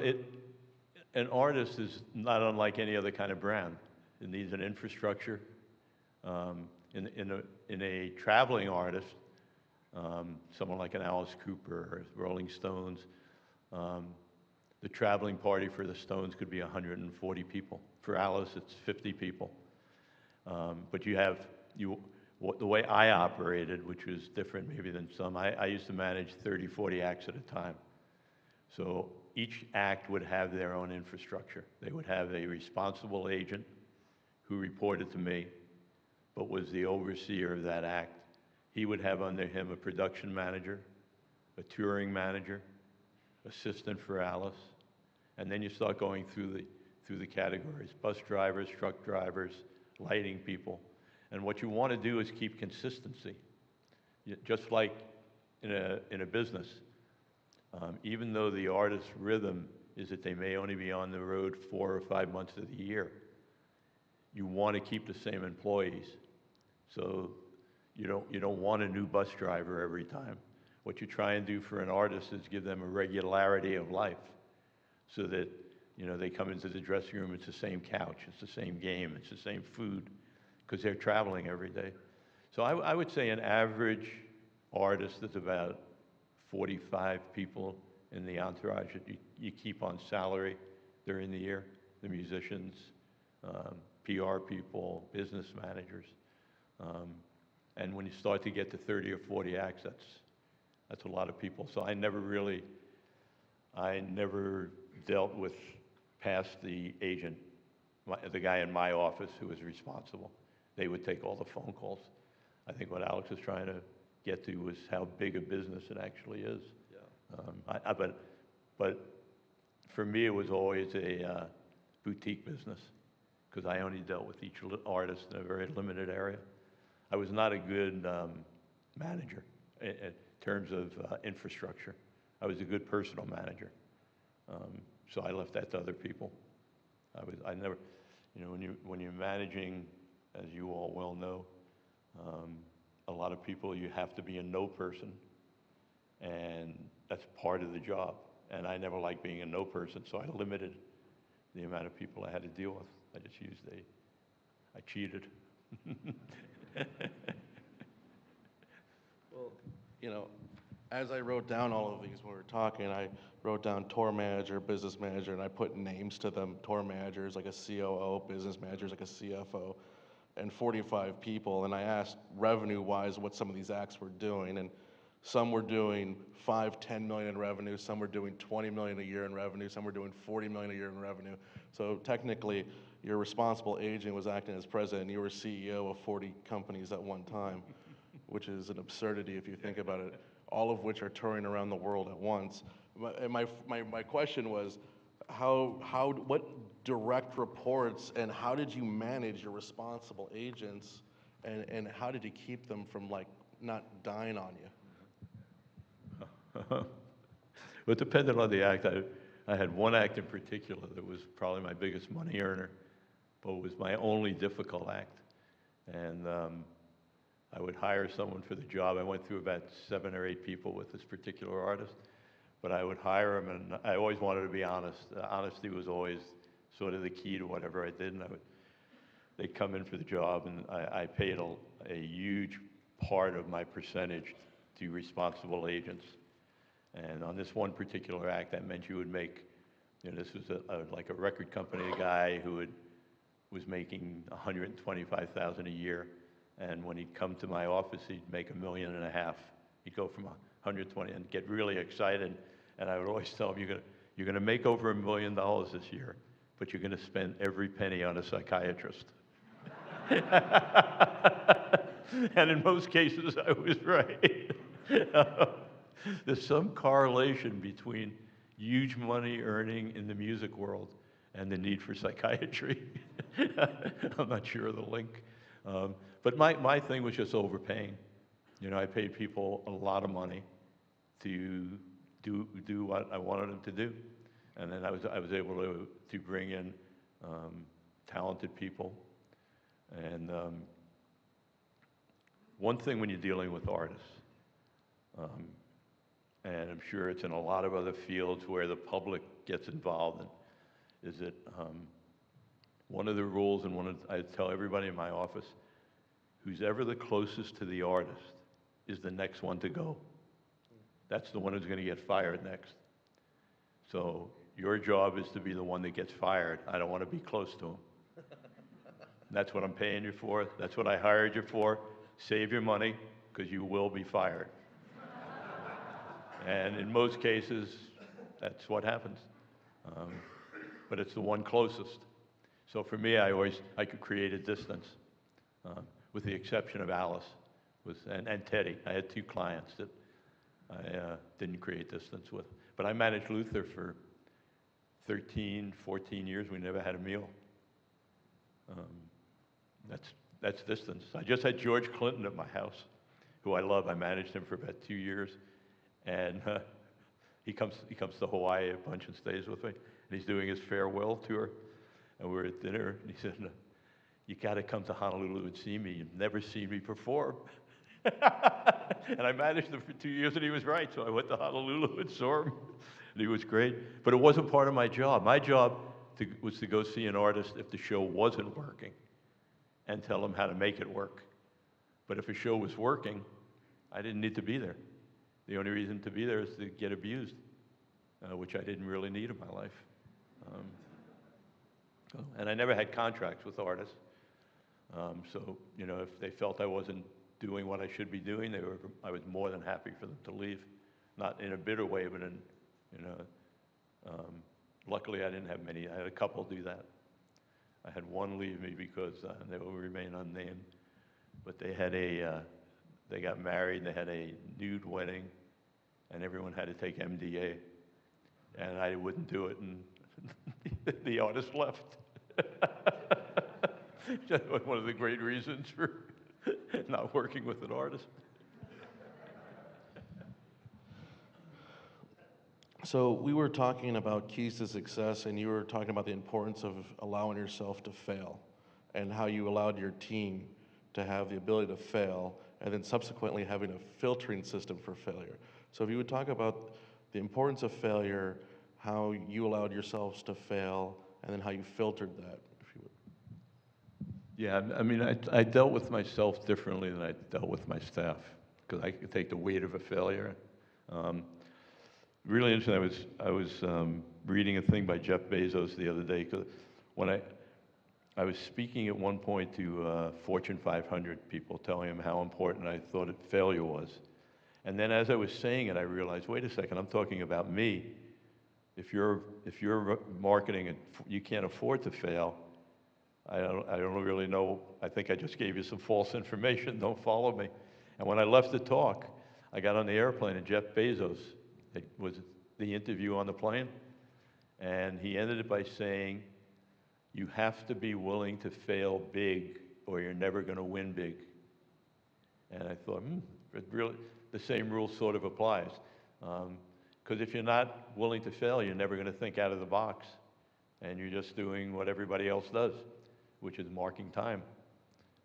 an artist is not unlike any other kind of brand. It needs an infrastructure. In a traveling artist, someone like an Alice Cooper or Rolling Stones, the traveling party for the Stones could be 140 people. For Alice, it's 50 people. But the way I operated, which was different maybe than some, I used to manage 30, 40 acts at a time. So each act would have their own infrastructure. They would have a responsible agent who reported to me, but was the overseer of that act. He would have under him a production manager, a touring manager, assistant for Alice, and then you start going through the categories: bus drivers, truck drivers, lighting people. And what you want to do is keep consistency. Just like in a business, even though the artist's rhythm is that they may only be on the road 4 or 5 months of the year, you want to keep the same employees. So you don't want a new bus driver every time. What you try and do for an artist is give them a regularity of life, so that, you know, they come into the dressing room, it's the same couch, it's the same game, it's the same food, because they're traveling every day. So I would say an average artist is about 45 people in the entourage that you keep on salary during the year: the musicians, PR people, business managers. And when you start to get to 30 or 40 acts, that's a lot of people. So I never dealt with past the agent, the guy in my office who was responsible. They would take all the phone calls. I think what Alex was trying to get to was how big a business it actually is. Yeah. But for me, it was always a boutique business, because I only dealt with each artist in a very limited area. I was not a good manager in terms of infrastructure. I was a good personal manager. So I left that to other people. I never, you know, when you're managing, as you all well know, a lot of people, you have to be a no person, and that's part of the job. And I never liked being a no person, so I limited the amount of people I had to deal with. I cheated. Well, you know, as I wrote down all of these when we were talking, I wrote down tour manager, business manager, and I put names to them. Tour managers like a COO, business managers like a CFO, and 45 people. And I asked revenue-wise what some of these acts were doing, and some were doing 5, 10 million in revenue, some were doing 20 million a year in revenue, some were doing 40 million a year in revenue. So technically, your responsible agent was acting as president, and you were CEO of 40 companies at one time, which is an absurdity if you think about it. all of which are touring around the world at once. And my question was, what direct reports and how did you manage your responsible agents, and how did you keep them from like not dying on you? Well, it depended on the act. I had one act in particular that was probably my biggest money earner, but it was my only difficult act. And I would hire someone for the job. I went through about 7 or 8 people with this particular artist, but I would hire him, and I always wanted to be honest. Honesty was always sort of the key to whatever I did, and they'd come in for the job, and I paid a huge part of my percentage to responsible agents. And on this one particular act, that meant you would make, this was like a record company guy who was making $125,000 a year, and when he'd come to my office, he'd make $1.5 million. He'd go from 120 and get really excited, and I would always tell him, you're gonna make over $1 million this year, but you're gonna spend every penny on a psychiatrist. And in most cases, I was right. There's some correlation between huge money earning in the music world and the need for psychiatry. I'm not sure of the link. But my thing was just overpaying. I paid people a lot of money to do what I wanted them to do. And then I was able to bring in talented people. And one thing when you're dealing with artists, and I'm sure it's in a lot of other fields where the public gets involved, is that one of the rules, and I tell everybody in my office, who's ever the closest to the artist is the next one to go. That's the one who's going to get fired next. So your job is to be the one that gets fired. I don't want to be close to him. That's what I'm paying you for. That's what I hired you for. Save your money, because you will be fired. And in most cases, that's what happens. But it's the one closest. So for me, I could create a distance, with the exception of Alice and Teddy. I had 2 clients that I didn't create distance with. But I managed Luther for 13, 14 years. We never had a meal. That's distance. I just had George Clinton at my house, who I love. I managed him for about 2 years. And he comes to Hawaii a bunch and stays with me. And he's doing his farewell tour. And we were at dinner, and he said, you got to come to Honolulu and see me. You've never seen me perform. And I managed him for 2 years, and he was right. So I went to Honolulu and saw him, and he was great. But it wasn't part of my job. My job was to go see an artist if the show wasn't working and tell him how to make it work. But if a show was working, I didn't need to be there. The only reason to be there is to get abused, which I didn't really need in my life. And I never had contracts with artists. So, if they felt I wasn't doing what I should be doing, I was more than happy for them to leave. Not in a bitter way, but luckily I didn't have many. I had a couple do that. I had one leave me because they will remain unnamed, but they got married and they had a nude wedding, and everyone had to take MDA, and I wouldn't do it, and the artist left. That was one of the great reasons for not working with an artist. So we were talking about keys to success, and you were talking about the importance of allowing yourself to fail, and how you allowed your team to have the ability to fail, and then subsequently having a filtering system for failure. So if you would talk about the importance of failure, how you allowed yourselves to fail, and then how you filtered that, if you would. Yeah, I mean, I dealt with myself differently than I dealt with my staff, because I could take the weight of a failure. Really interesting, I was reading a thing by Jeff Bezos the other day, because when I was speaking at one point to Fortune 500 people, telling them how important I thought failure was. And then as I was saying it, I realized, wait a second, I'm talking about me. If you're marketing and you can't afford to fail, I don't really know. I think I just gave you some false information. Don't follow me. And when I left the talk, I got on the airplane and Jeff Bezos, it was the interview on the plane, and he ended it by saying, you have to be willing to fail big or you're never going to win big. And I thought, it really, the same rule sort of applies. Because if you're not willing to fail, you're never going to think out of the box. And you're just doing what everybody else does, which is marking time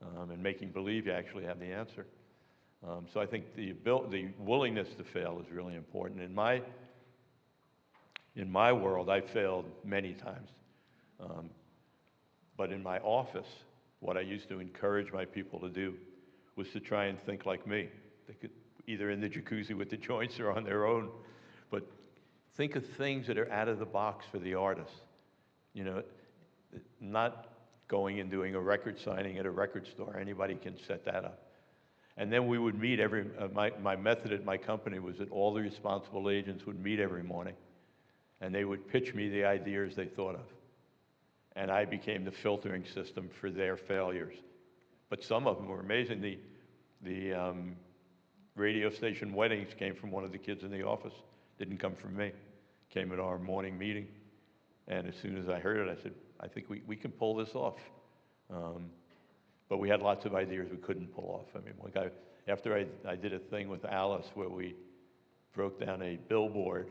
and making believe you actually have the answer. So I think the willingness to fail is really important. In my world, I failed many times. But in my office, what I used to encourage my people to do was to try and think like me. They could either in the jacuzzi with the joints or on their own, but think of things that are out of the box for the artist. You know, not going and doing a record signing at a record store. Anybody can set that up. And then we would meet my method at my company was that all the responsible agents would meet every morning, and they would pitch me the ideas they thought of. And I became the filtering system for their failures. But some of them were amazing. The radio station weddings came from one of the kids in the office. Didn't come from me. Came at our morning meeting. And as soon as I heard it, I said, I think we can pull this off. But we had lots of ideas we couldn't pull off. I mean, after I did a thing with Alice where we broke down a billboard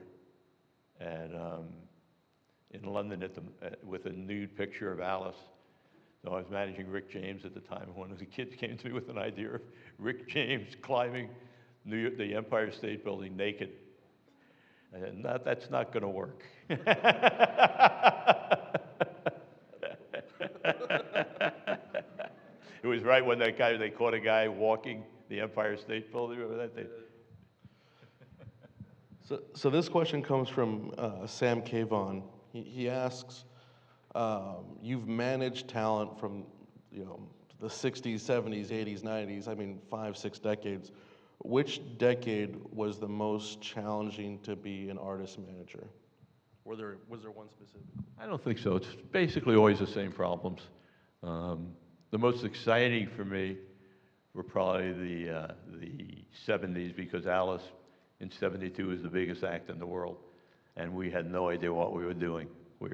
and in London with a nude picture of Alice. So I was managing Rick James at the time, and one of the kids came to me with an idea of Rick James climbing the Empire State Building naked. And that's not going to work. It was right when they caught a guy walking the Empire State Building. Remember that? So this question comes from Sam Kavon. He asks, you've managed talent from the 60s, 70s, 80s, 90s, I mean 5, 6 decades. Which decade was the most challenging to be an artist manager? Was there one specific? I don't think so. It's basically always the same problems. The most exciting for me were probably the 70s because Alice in 72 was the biggest act in the world. And we had no idea what we were doing. We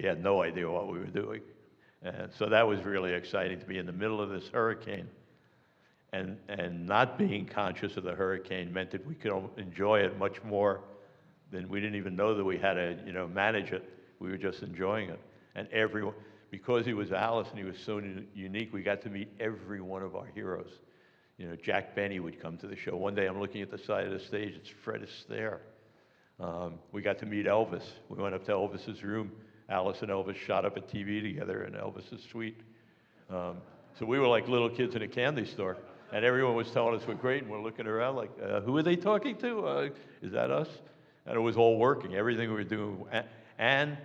had no idea what we were doing. And so that was really exciting to be in the middle of this hurricane. And not being conscious of the hurricane meant that we could enjoy it much more than we didn't even know that we had to, manage it. We were just enjoying it. And everyone, because he was Alice and he was so unique, we got to meet every one of our heroes. Jack Benny would come to the show. One day I'm looking at the side of the stage, it's Fred Astaire. We got to meet Elvis. We went up to Elvis's room. Alice and Elvis shot up a TV together in Elvis's suite. So we were like little kids in a candy store. And everyone was telling us we're great, and we're looking around like, who are they talking to? Is that us? And it was all working, everything we were doing. And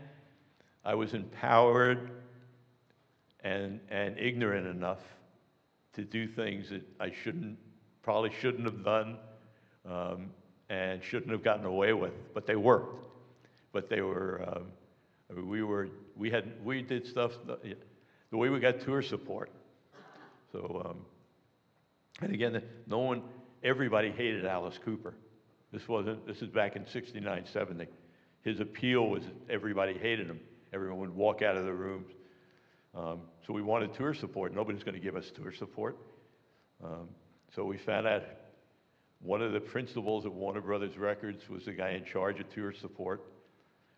I was empowered and ignorant enough to do things that I probably shouldn't have done, and shouldn't have gotten away with, but they worked. But they were, we did stuff, the way we got tour support. So, and again, everybody hated Alice Cooper. This is back in 69, 70. His appeal was everybody hated him. Everyone would walk out of the rooms. So we wanted tour support. Nobody's going to give us tour support. So we found out one of the principals at Warner Brothers Records was the guy in charge of tour support.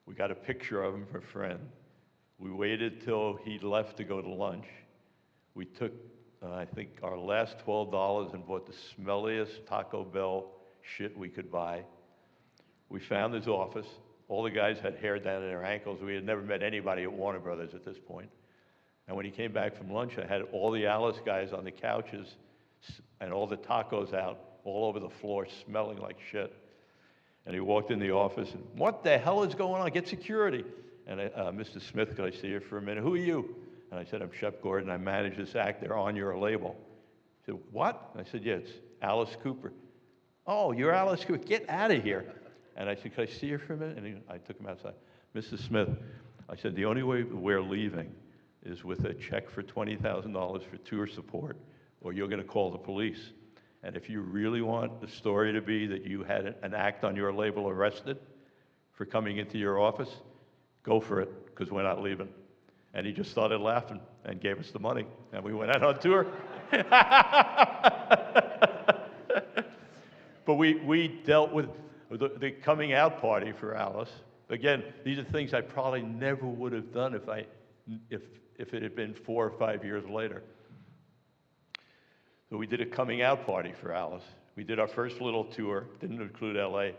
We got a picture of him for a friend. We waited till he left to go to lunch. We took, I think, our last $12 and bought the smelliest Taco Bell shit we could buy. We found his office. All the guys had hair down to their ankles. We had never met anybody at Warner Brothers at this point. And when he came back from lunch, I had all the Alice guys on the couches and all the tacos out all over the floor, smelling like shit. And he walked in the office and, what the hell is going on? Get security. And Mr. Smith, could I see you for a minute? Who are you? And I said, I'm Shep Gordon. I manage this act. They're on your label. He said, what? And I said, yeah, it's Alice Cooper. Oh, you're Alice Cooper. Get out of here. And I said, could I see you for a minute? And I took him outside. Mr. Smith, I said, the only way we're leaving is with a check for $20,000 for tour support, or you're going to call the police. And if you really want the story to be that you had an act on your label arrested for coming into your office, go for it, because we're not leaving. And he just started laughing and gave us the money, and we went out on tour. But we dealt with the coming out party for Alice. Again, these are things I probably never would have done if it had been 4 or 5 years later. So we did a coming out party for Alice. We did our first little tour, didn't include LA.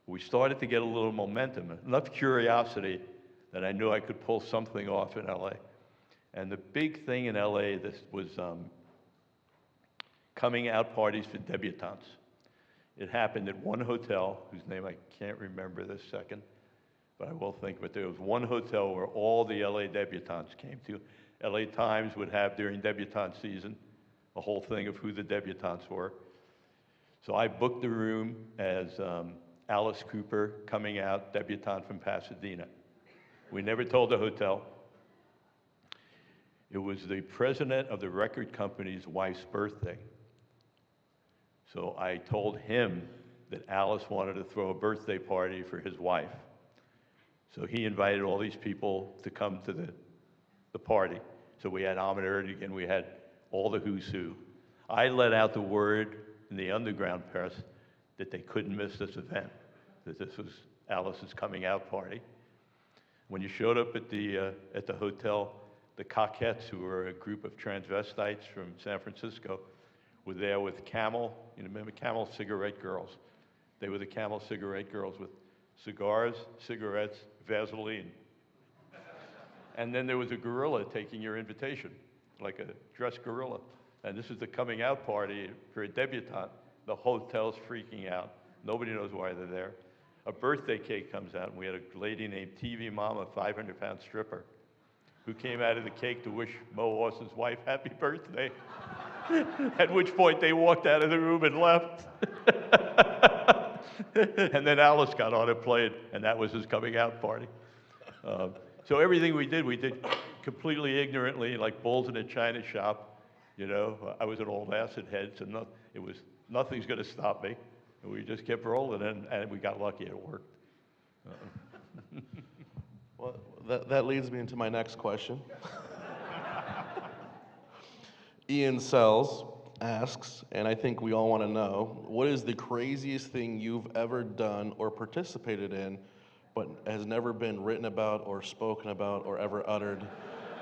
We started to get a little momentum, enough curiosity that I knew I could pull something off in LA. And the big thing in LA, this was coming out parties for debutantes. It happened at one hotel, whose name I can't remember this second, but I will think, but there was one hotel where all the LA debutantes came to. LA Times would have, during debutante season, a whole thing of who the debutantes were. So I booked the room as Alice Cooper, coming out, debutante from Pasadena. We never told the hotel. It was the president of the record company's wife's birthday. So I told him that Alice wanted to throw a birthday party for his wife. So he invited all these people to come to the party. So we had Ahmet Ertegun, we had all the who's who. I let out the word in the underground press that they couldn't miss this event, that this was Alice's coming out party. When you showed up at the hotel, the Coquettes, who were a group of transvestites from San Francisco, were there with Camel, you know, remember Camel cigarette girls? They were the Camel cigarette girls with cigars, cigarettes, Vaseline. And then there was a gorilla taking your invitation, like a dressed gorilla. And this is the coming out party for a debutante. The hotel's freaking out. Nobody knows why they're there. A birthday cake comes out, and we had a lady named TV Mama, 500-pound stripper, who came out of the cake to wish Mo Austin's wife happy birthday. At which point they walked out of the room and left. And then Alice got on and played, and that was his coming out party. So everything we did completely ignorantly, like bulls in a china shop. You know, I was an old acid head, so nothing's going to stop me. And we just kept rolling, and we got lucky, it worked. Well, that leads me into my next question. Ian Sells asks, and I think we all want to know, what is the craziest thing you've ever done or participated in, but has never been written about or spoken about or ever uttered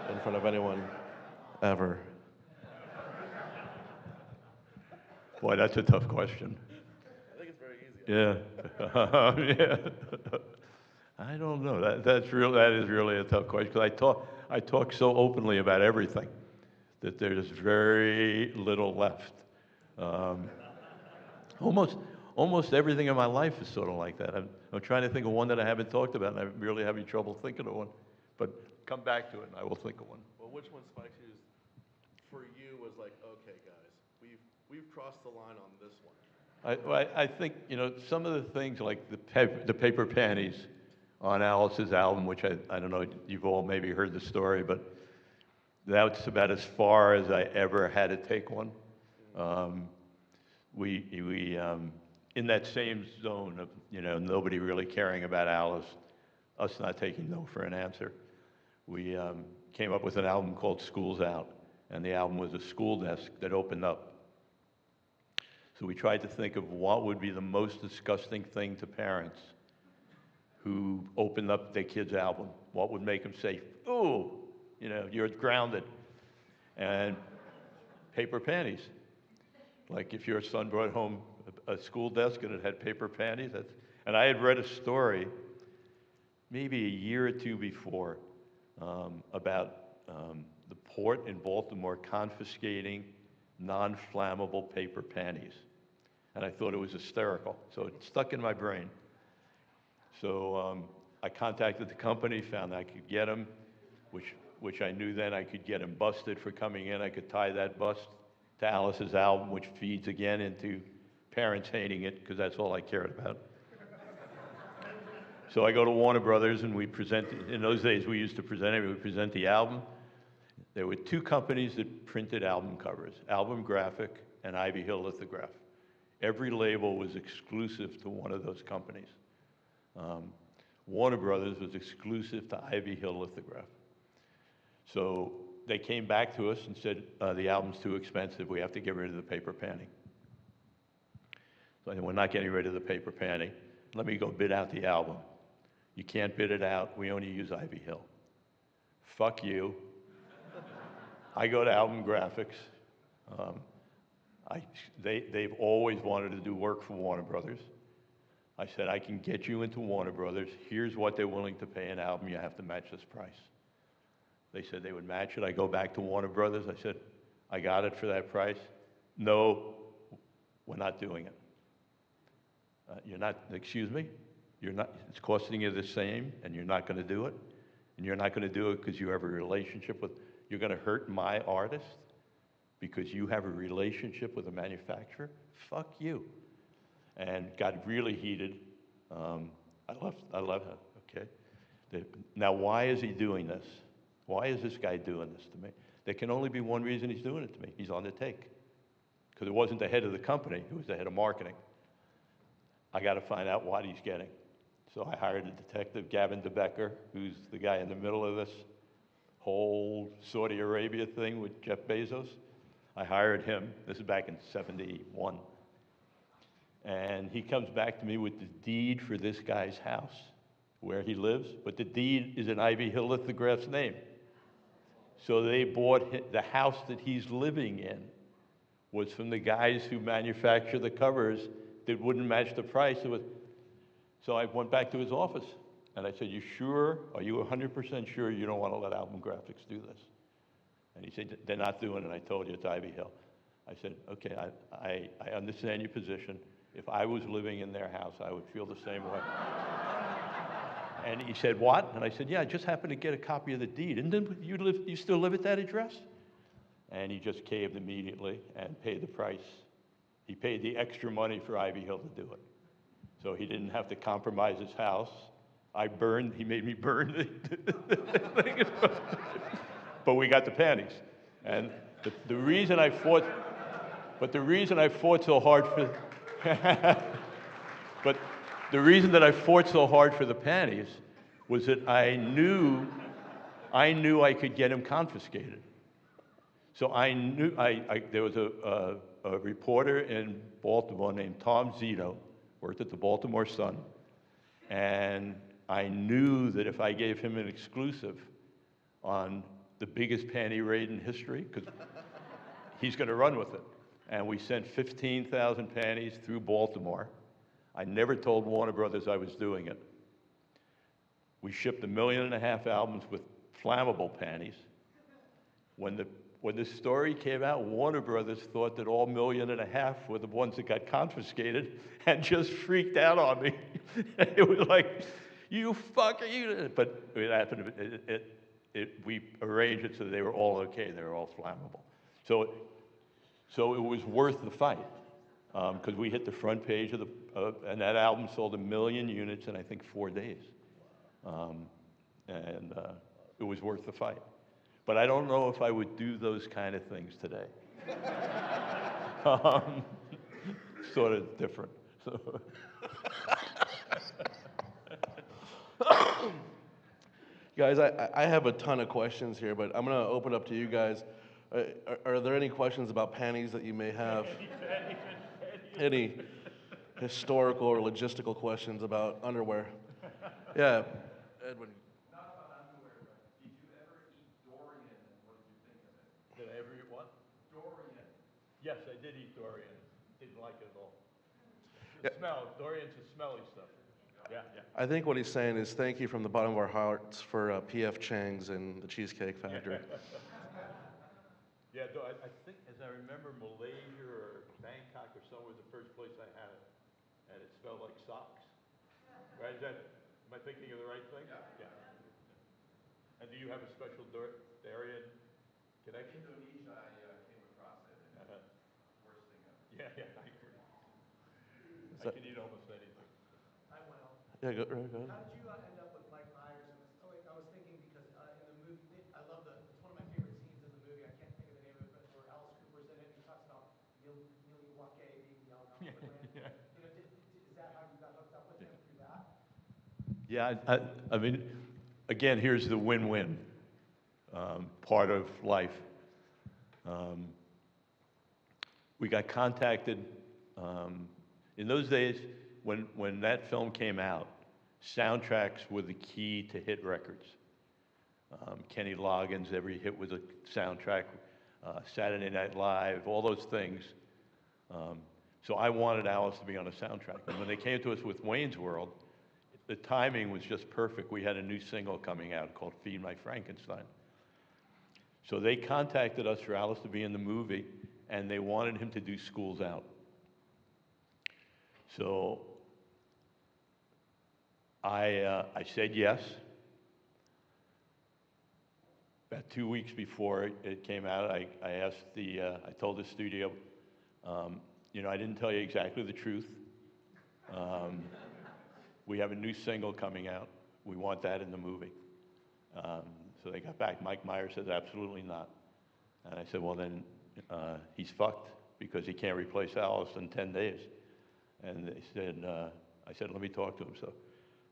in front of anyone, ever? Boy, that's a tough question. I think it's very easy. Yeah. Yeah. I don't know. That is really a tough question, because I talk so openly about everything that there's very little left. Almost everything in my life is sort of like that. I'm trying to think of one that I haven't talked about, and I'm really having trouble thinking of one. But come back to it, and I will think of one. Well, which one spikes you for you was like, okay, guys, we've crossed the line on this one? I think, you know, some of the things like the paper panties on Alice's album, which I don't know, you've all maybe heard the story, but that's about as far as I ever had to take one. We in that same zone of, you know, nobody really caring about Alice, us not taking no for an answer. We came up with an album called School's Out, and the album was a school desk that opened up. So we tried to think of what would be the most disgusting thing to parents who opened up their kid's album. What would make them say, "Ooh, you know, you're grounded." And paper panties. Like if your son brought home a school desk and it had paper panties. And I had read a story maybe a year or two before about the port in Baltimore confiscating non-flammable paper panties. And I thought it was hysterical. So it stuck in my brain. So I contacted the company, found I could get them, which I knew then I could get them busted for coming in. I could tie that bust to Alice's album, which feeds again into parents hating it, because that's all I cared about. So I go to Warner Brothers, and we present, in those days we used to present it, we present the album. There were two companies that printed album covers, Album Graphic and Ivy Hill lithograph. Every label was exclusive to one of those companies. Um, Warner Brothers was exclusive to Ivy Hill lithograph. So they came back to us and said, the album's too expensive, we have to get rid of the paper panning. So I said, we're not getting rid of the paper panning. Let me go bid out the album. You can't bid it out, we only use Ivy Hill. Fuck you. I go to Album Graphics. They've always wanted to do work for Warner Brothers. I said, I can get you into Warner Brothers. Here's what they're willing to pay an album. You have to match this price. They said they would match it. I go back to Warner Brothers. I said, I got it for that price. No, we're not doing it. You're not, excuse me? You're not, it's costing you the same, and you're not going to do it? And you're not going to do it because you have a relationship with, you're going to hurt my artist because you have a relationship with a manufacturer? Fuck you. And got really heated. I left her, okay? Now, why is he doing this? Why is this guy doing this to me? There can only be one reason he's doing it to me. He's on the take. Because it wasn't the head of the company, it was the head of marketing. I got to find out what he's getting. So I hired a detective, Gavin DeBecker, who's the guy in the middle of this whole Saudi Arabia thing with Jeff Bezos. I hired him. This is back in '71. And he comes back to me with the deed for this guy's house, where he lives, but the deed is in Ivy Hill Lithograph's name. So they bought the house that he's living in was from the guys who manufacture the covers that wouldn't match the price. So I went back to his office and I said, you sure, are you 100% sure you don't want to let Album Graphics do this? And he said, they're not doing it. I told you it's Ivy Hill. I said, okay, I understand your position. If I was living in their house, I would feel the same way. And he said, what? And I said, yeah, I just happened to get a copy of the deed. And then you still live at that address? And he just caved immediately and paid the price. He paid the extra money for Ivy Hill to do it. So he didn't have to compromise his house. He made me burn the thing. But we got the panties. And the reason I fought so hard for, but the reason that I fought so hard for the panties was that I knew I could get him confiscated. So I knew, there was a reporter in Baltimore named Tom Zito, worked at the Baltimore Sun, and I knew that if I gave him an exclusive on the biggest panty raid in history, because he's going to run with it. And we sent 15,000 panties through Baltimore. I never told Warner Brothers I was doing it. We shipped 1.5 million albums with flammable panties. When the story came out, Warner Brothers thought that all 1.5 million were the ones that got confiscated and just freaked out on me. It was like, you fucker, you. But it happened, we arranged it so they were all okay, they were all flammable. So it was worth the fight, because we hit the front page of and that album sold 1 million units in, I think, 4 days. It was worth the fight. But I don't know if I would do those kind of things today. Sort of different. Guys, I have a ton of questions here, but I'm going to open up to you guys. Are there any questions about panties that you may have? Any historical or logistical questions about underwear? Yeah, Edwin. Not about underwear, but did you ever eat durian and what did you think of it? Did I ever eat what? Durian. Yes, I did eat durian. Didn't like it at all. The smell, durian's a smelly stuff. Yeah, yeah. I think what he's saying is thank you from the bottom of our hearts for P.F. Chang's and the Cheesecake Factory. Yeah, I think, as I remember, Malaysia or Bangkok or somewhere was the first place I had it, and it smelled like socks. Right? Am I thinking of the right thing? Yeah. And do you have a special Durian connection? Indonesia, I came across it, and worst thing ever. Yeah, I agree. I can eat almost anything. I will. Yeah, go ahead. How did you end up with Mike Myers? I was thinking because in the movie, I love it's one of my favorite scenes in the movie. I can't think of the name of it, but where Alice Cooper's in it, and he talks about Yeah, I mean, again, here's the win-win part of life. Um, we got contacted. In those days, when that film came out, soundtracks were the key to hit records. Kenny Loggins, every hit was a soundtrack. Saturday Night Live, all those things. Um, so I wanted Alice to be on a soundtrack. And when they came to us with Wayne's World, the timing was just perfect. We had a new single coming out called Feed My Frankenstein. So they contacted us for Alice to be in the movie, and they wanted him to do Schools Out. So I said yes. About 2 weeks before it came out, I told the studio, I didn't tell you exactly the truth. Um, we have a new single coming out. We want that in the movie. So they got back. Mike Myers said, absolutely not. And I said, well, then he's fucked because he can't replace Alice in 10 days. And they said, I said, let me talk to him. So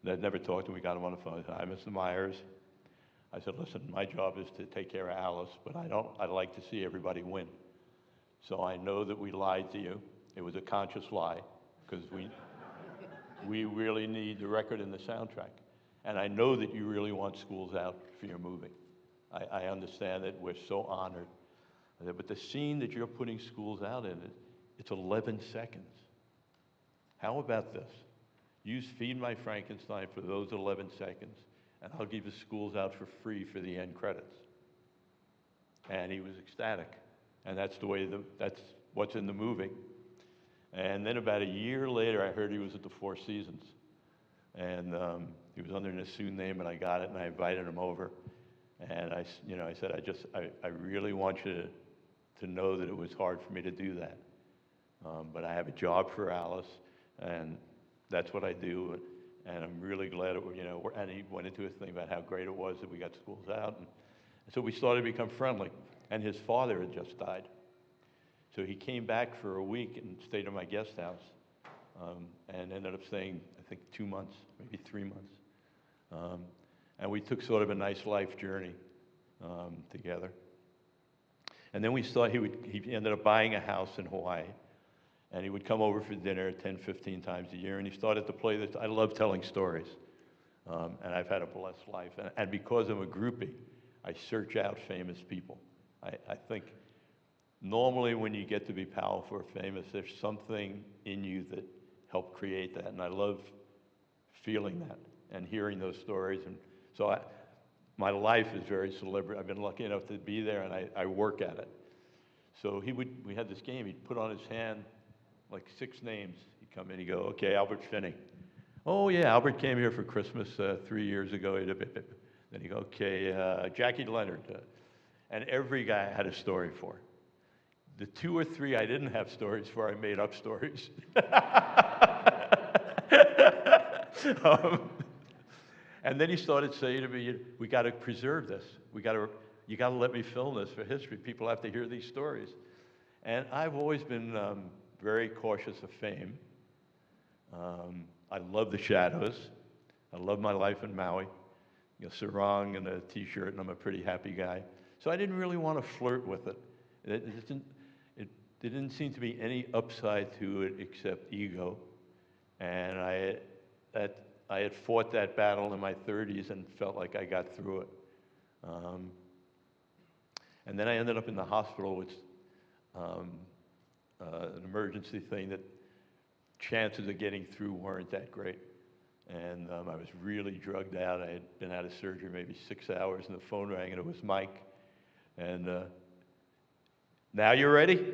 they'd never talked to him. We got him on the phone. I said, hi, Mr. Myers. I said, listen, my job is to take care of Alice, but I like to see everybody win. So I know that we lied to you. It was a conscious lie because we really need the record and the soundtrack. And I know that you really want Schools Out for your movie. I understand it. We're so honored. I said, but the scene that you're putting Schools Out in, it's 11 seconds. How about this? Use Feed My Frankenstein for those 11 seconds, and I'll give you Schools Out for free for the end credits. And he was ecstatic. And that's that's what's in the movie. And then about a year later, I heard he was at the Four Seasons. And he was under an assumed name, and I got it, and I invited him over. And I said, I really want you to know that it was hard for me to do that. But I have a job for Alice, and that's what I do. And I'm really glad and he went into a thing about how great it was that we got Schools Out. And so we started to become friendly. And his father had just died. So he came back for a week and stayed at my guest house, and ended up staying, I think, 2 months, maybe 3 months. And we took sort of a nice life journey together. And then he ended up buying a house in Hawaii, and he would come over for dinner 10, 15 times a year, and he started to play this. I love telling stories, and I've had a blessed life. And because I'm a groupie, I search out famous people. I think normally when you get to be powerful or famous, there's something in you that helped create that, and I love feeling that and hearing those stories. And so my life is very celebrity. I've been lucky enough to be there, and I work at it. So we had this game. He'd put on his hand like 6 names. He'd come in, he'd go, okay, Albert Finney. Oh yeah, Albert came here for Christmas 3 years ago. Then he'd go, okay, Jackie Leonard. And every guy I had a story for. The 2 or 3 I didn't have stories for, I made up stories. And then he started saying to me, we got to preserve this. You got to let me film this for history. People have to hear these stories. And I've always been very cautious of fame. I love the shadows. I love my life in Maui. Sarong and a t-shirt, and I'm a pretty happy guy. So I didn't really want to flirt with it. There didn't seem to be any upside to it except ego. And I had fought that battle in my 30s and felt like I got through it. And then I ended up in the hospital with an emergency thing that chances of getting through weren't that great. And I was really drugged out. I had been out of surgery maybe 6 hours, and the phone rang, and it was Mike. And now you're ready?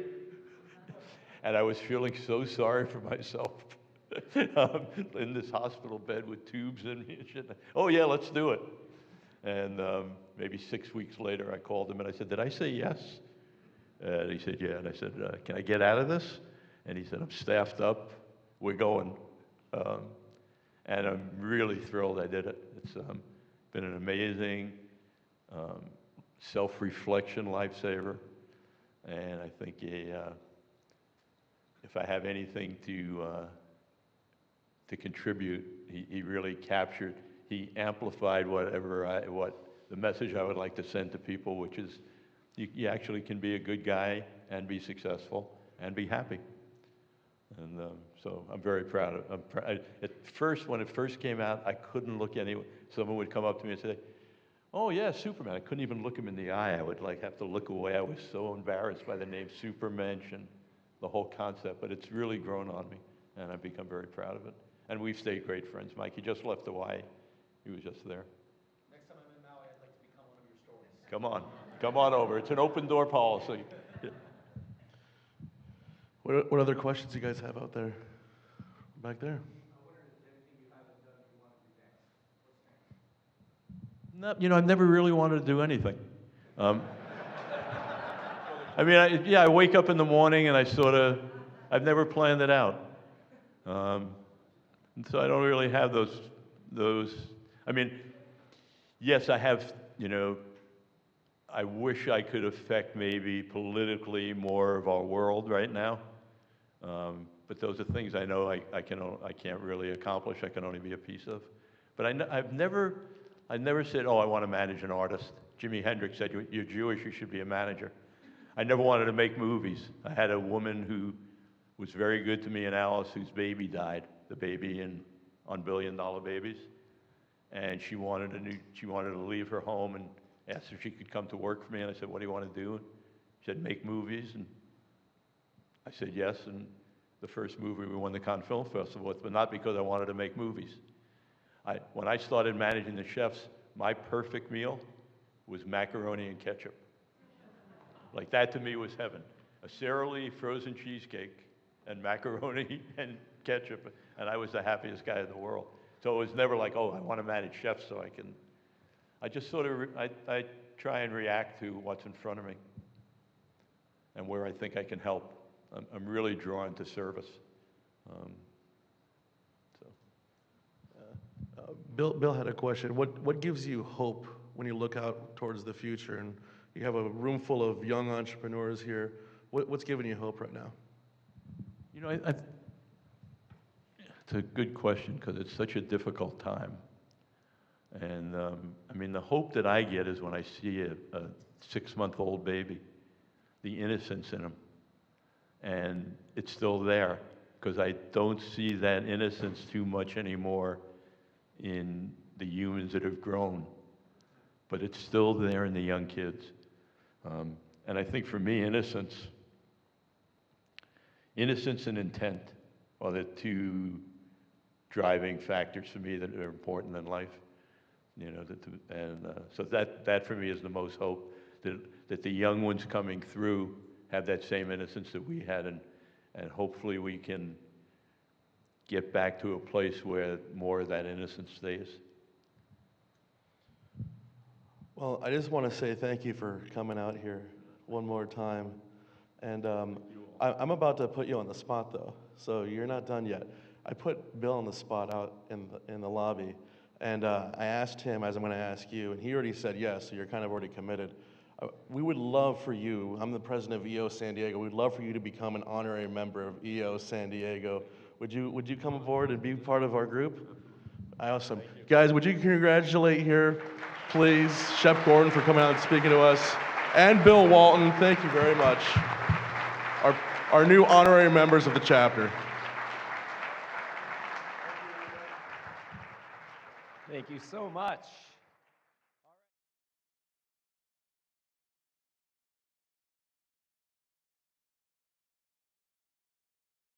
And I was feeling so sorry for myself in this hospital bed with tubes in me and shit. Oh yeah, let's do it. And maybe 6 weeks later, I called him and I said, did I say yes? And he said, yeah. And I said, can I get out of this? And he said, I'm staffed up. We're going. And I'm really thrilled I did it. It's been an amazing self-reflection lifesaver. And I think if I have anything to contribute, he really captured he amplified what the message I would like to send to people, which is you actually can be a good guy and be successful and be happy. And so I'm very proud of at first, when it first came out, I couldn't look anyone. Someone would come up to me and say, "Oh yeah, Superman." I couldn't even look him in the eye. I would like have to look away. I was so embarrassed by the name Supermensch and the whole concept, but it's really grown on me, and I've become very proud of it. And we've stayed great friends. Mike, he just left Hawaii. He was just there. Next time I'm in Maui, I'd like to become one of your stories. Come on over. It's an open door policy. What other questions you guys have out there? Back there. I wonder if there's anything you haven't done you want to do next. What's next? No, I've never really wanted to do anything. I mean, I wake up in the morning and I've never planned it out. And so I don't really have those, I mean, yes, I have, I wish I could affect maybe politically more of our world right now. But those are things I know I can't really accomplish. I can only be a piece of. But I've never said, oh, I want to manage an artist. Jimi Hendrix said, you're Jewish, you should be a manager. I never wanted to make movies. I had a woman who was very good to me in Alice, whose baby died, the baby on $1 Billion Babies. And she wanted to leave her home and asked if she could come to work for me. And I said, what do you want to do? She said, make movies. And I said yes, and the first movie we won the Cannes Film Festival with, but not because I wanted to make movies. When I started managing the chefs, my perfect meal was macaroni and ketchup. Like that to me was heaven. A Sara Lee frozen cheesecake and macaroni and ketchup, and I was the happiest guy in the world. So it was never like, oh, I want to manage chefs so I can. I just sort of, I try and react to what's in front of me and where I think I can help. I'm really drawn to service. Bill had a question. What gives you hope when you look out towards the future? And you have a room full of young entrepreneurs here. What's giving you hope right now? It's a good question because it's such a difficult time. And I mean, the hope that I get is when I see a 6-month-old baby, the innocence in him. And it's still there because I don't see that innocence too much anymore in the humans that have grown. But it's still there in the young kids. And I think for me, innocence and intent are the two driving factors for me that are important in life. So that for me is the most hope, that the young ones coming through have that same innocence that we had, and hopefully we can get back to a place where more of that innocence stays. Well, I just want to say thank you for coming out here one more time. And I'm about to put you on the spot, though, so you're not done yet. I put Bill on the spot out in the lobby, and I asked him, as I'm going to ask you, and he already said yes, so you're kind of already committed. We would love for you, I'm the president of EO San Diego, we'd love for you to become an honorary member of EO San Diego. Would you come aboard and be part of our group? Awesome. Guys, would you congratulate here, please, Shep Gordon for coming out and speaking to us, and Bill Walton, thank you very much. Our new honorary members of the chapter. Thank you so much.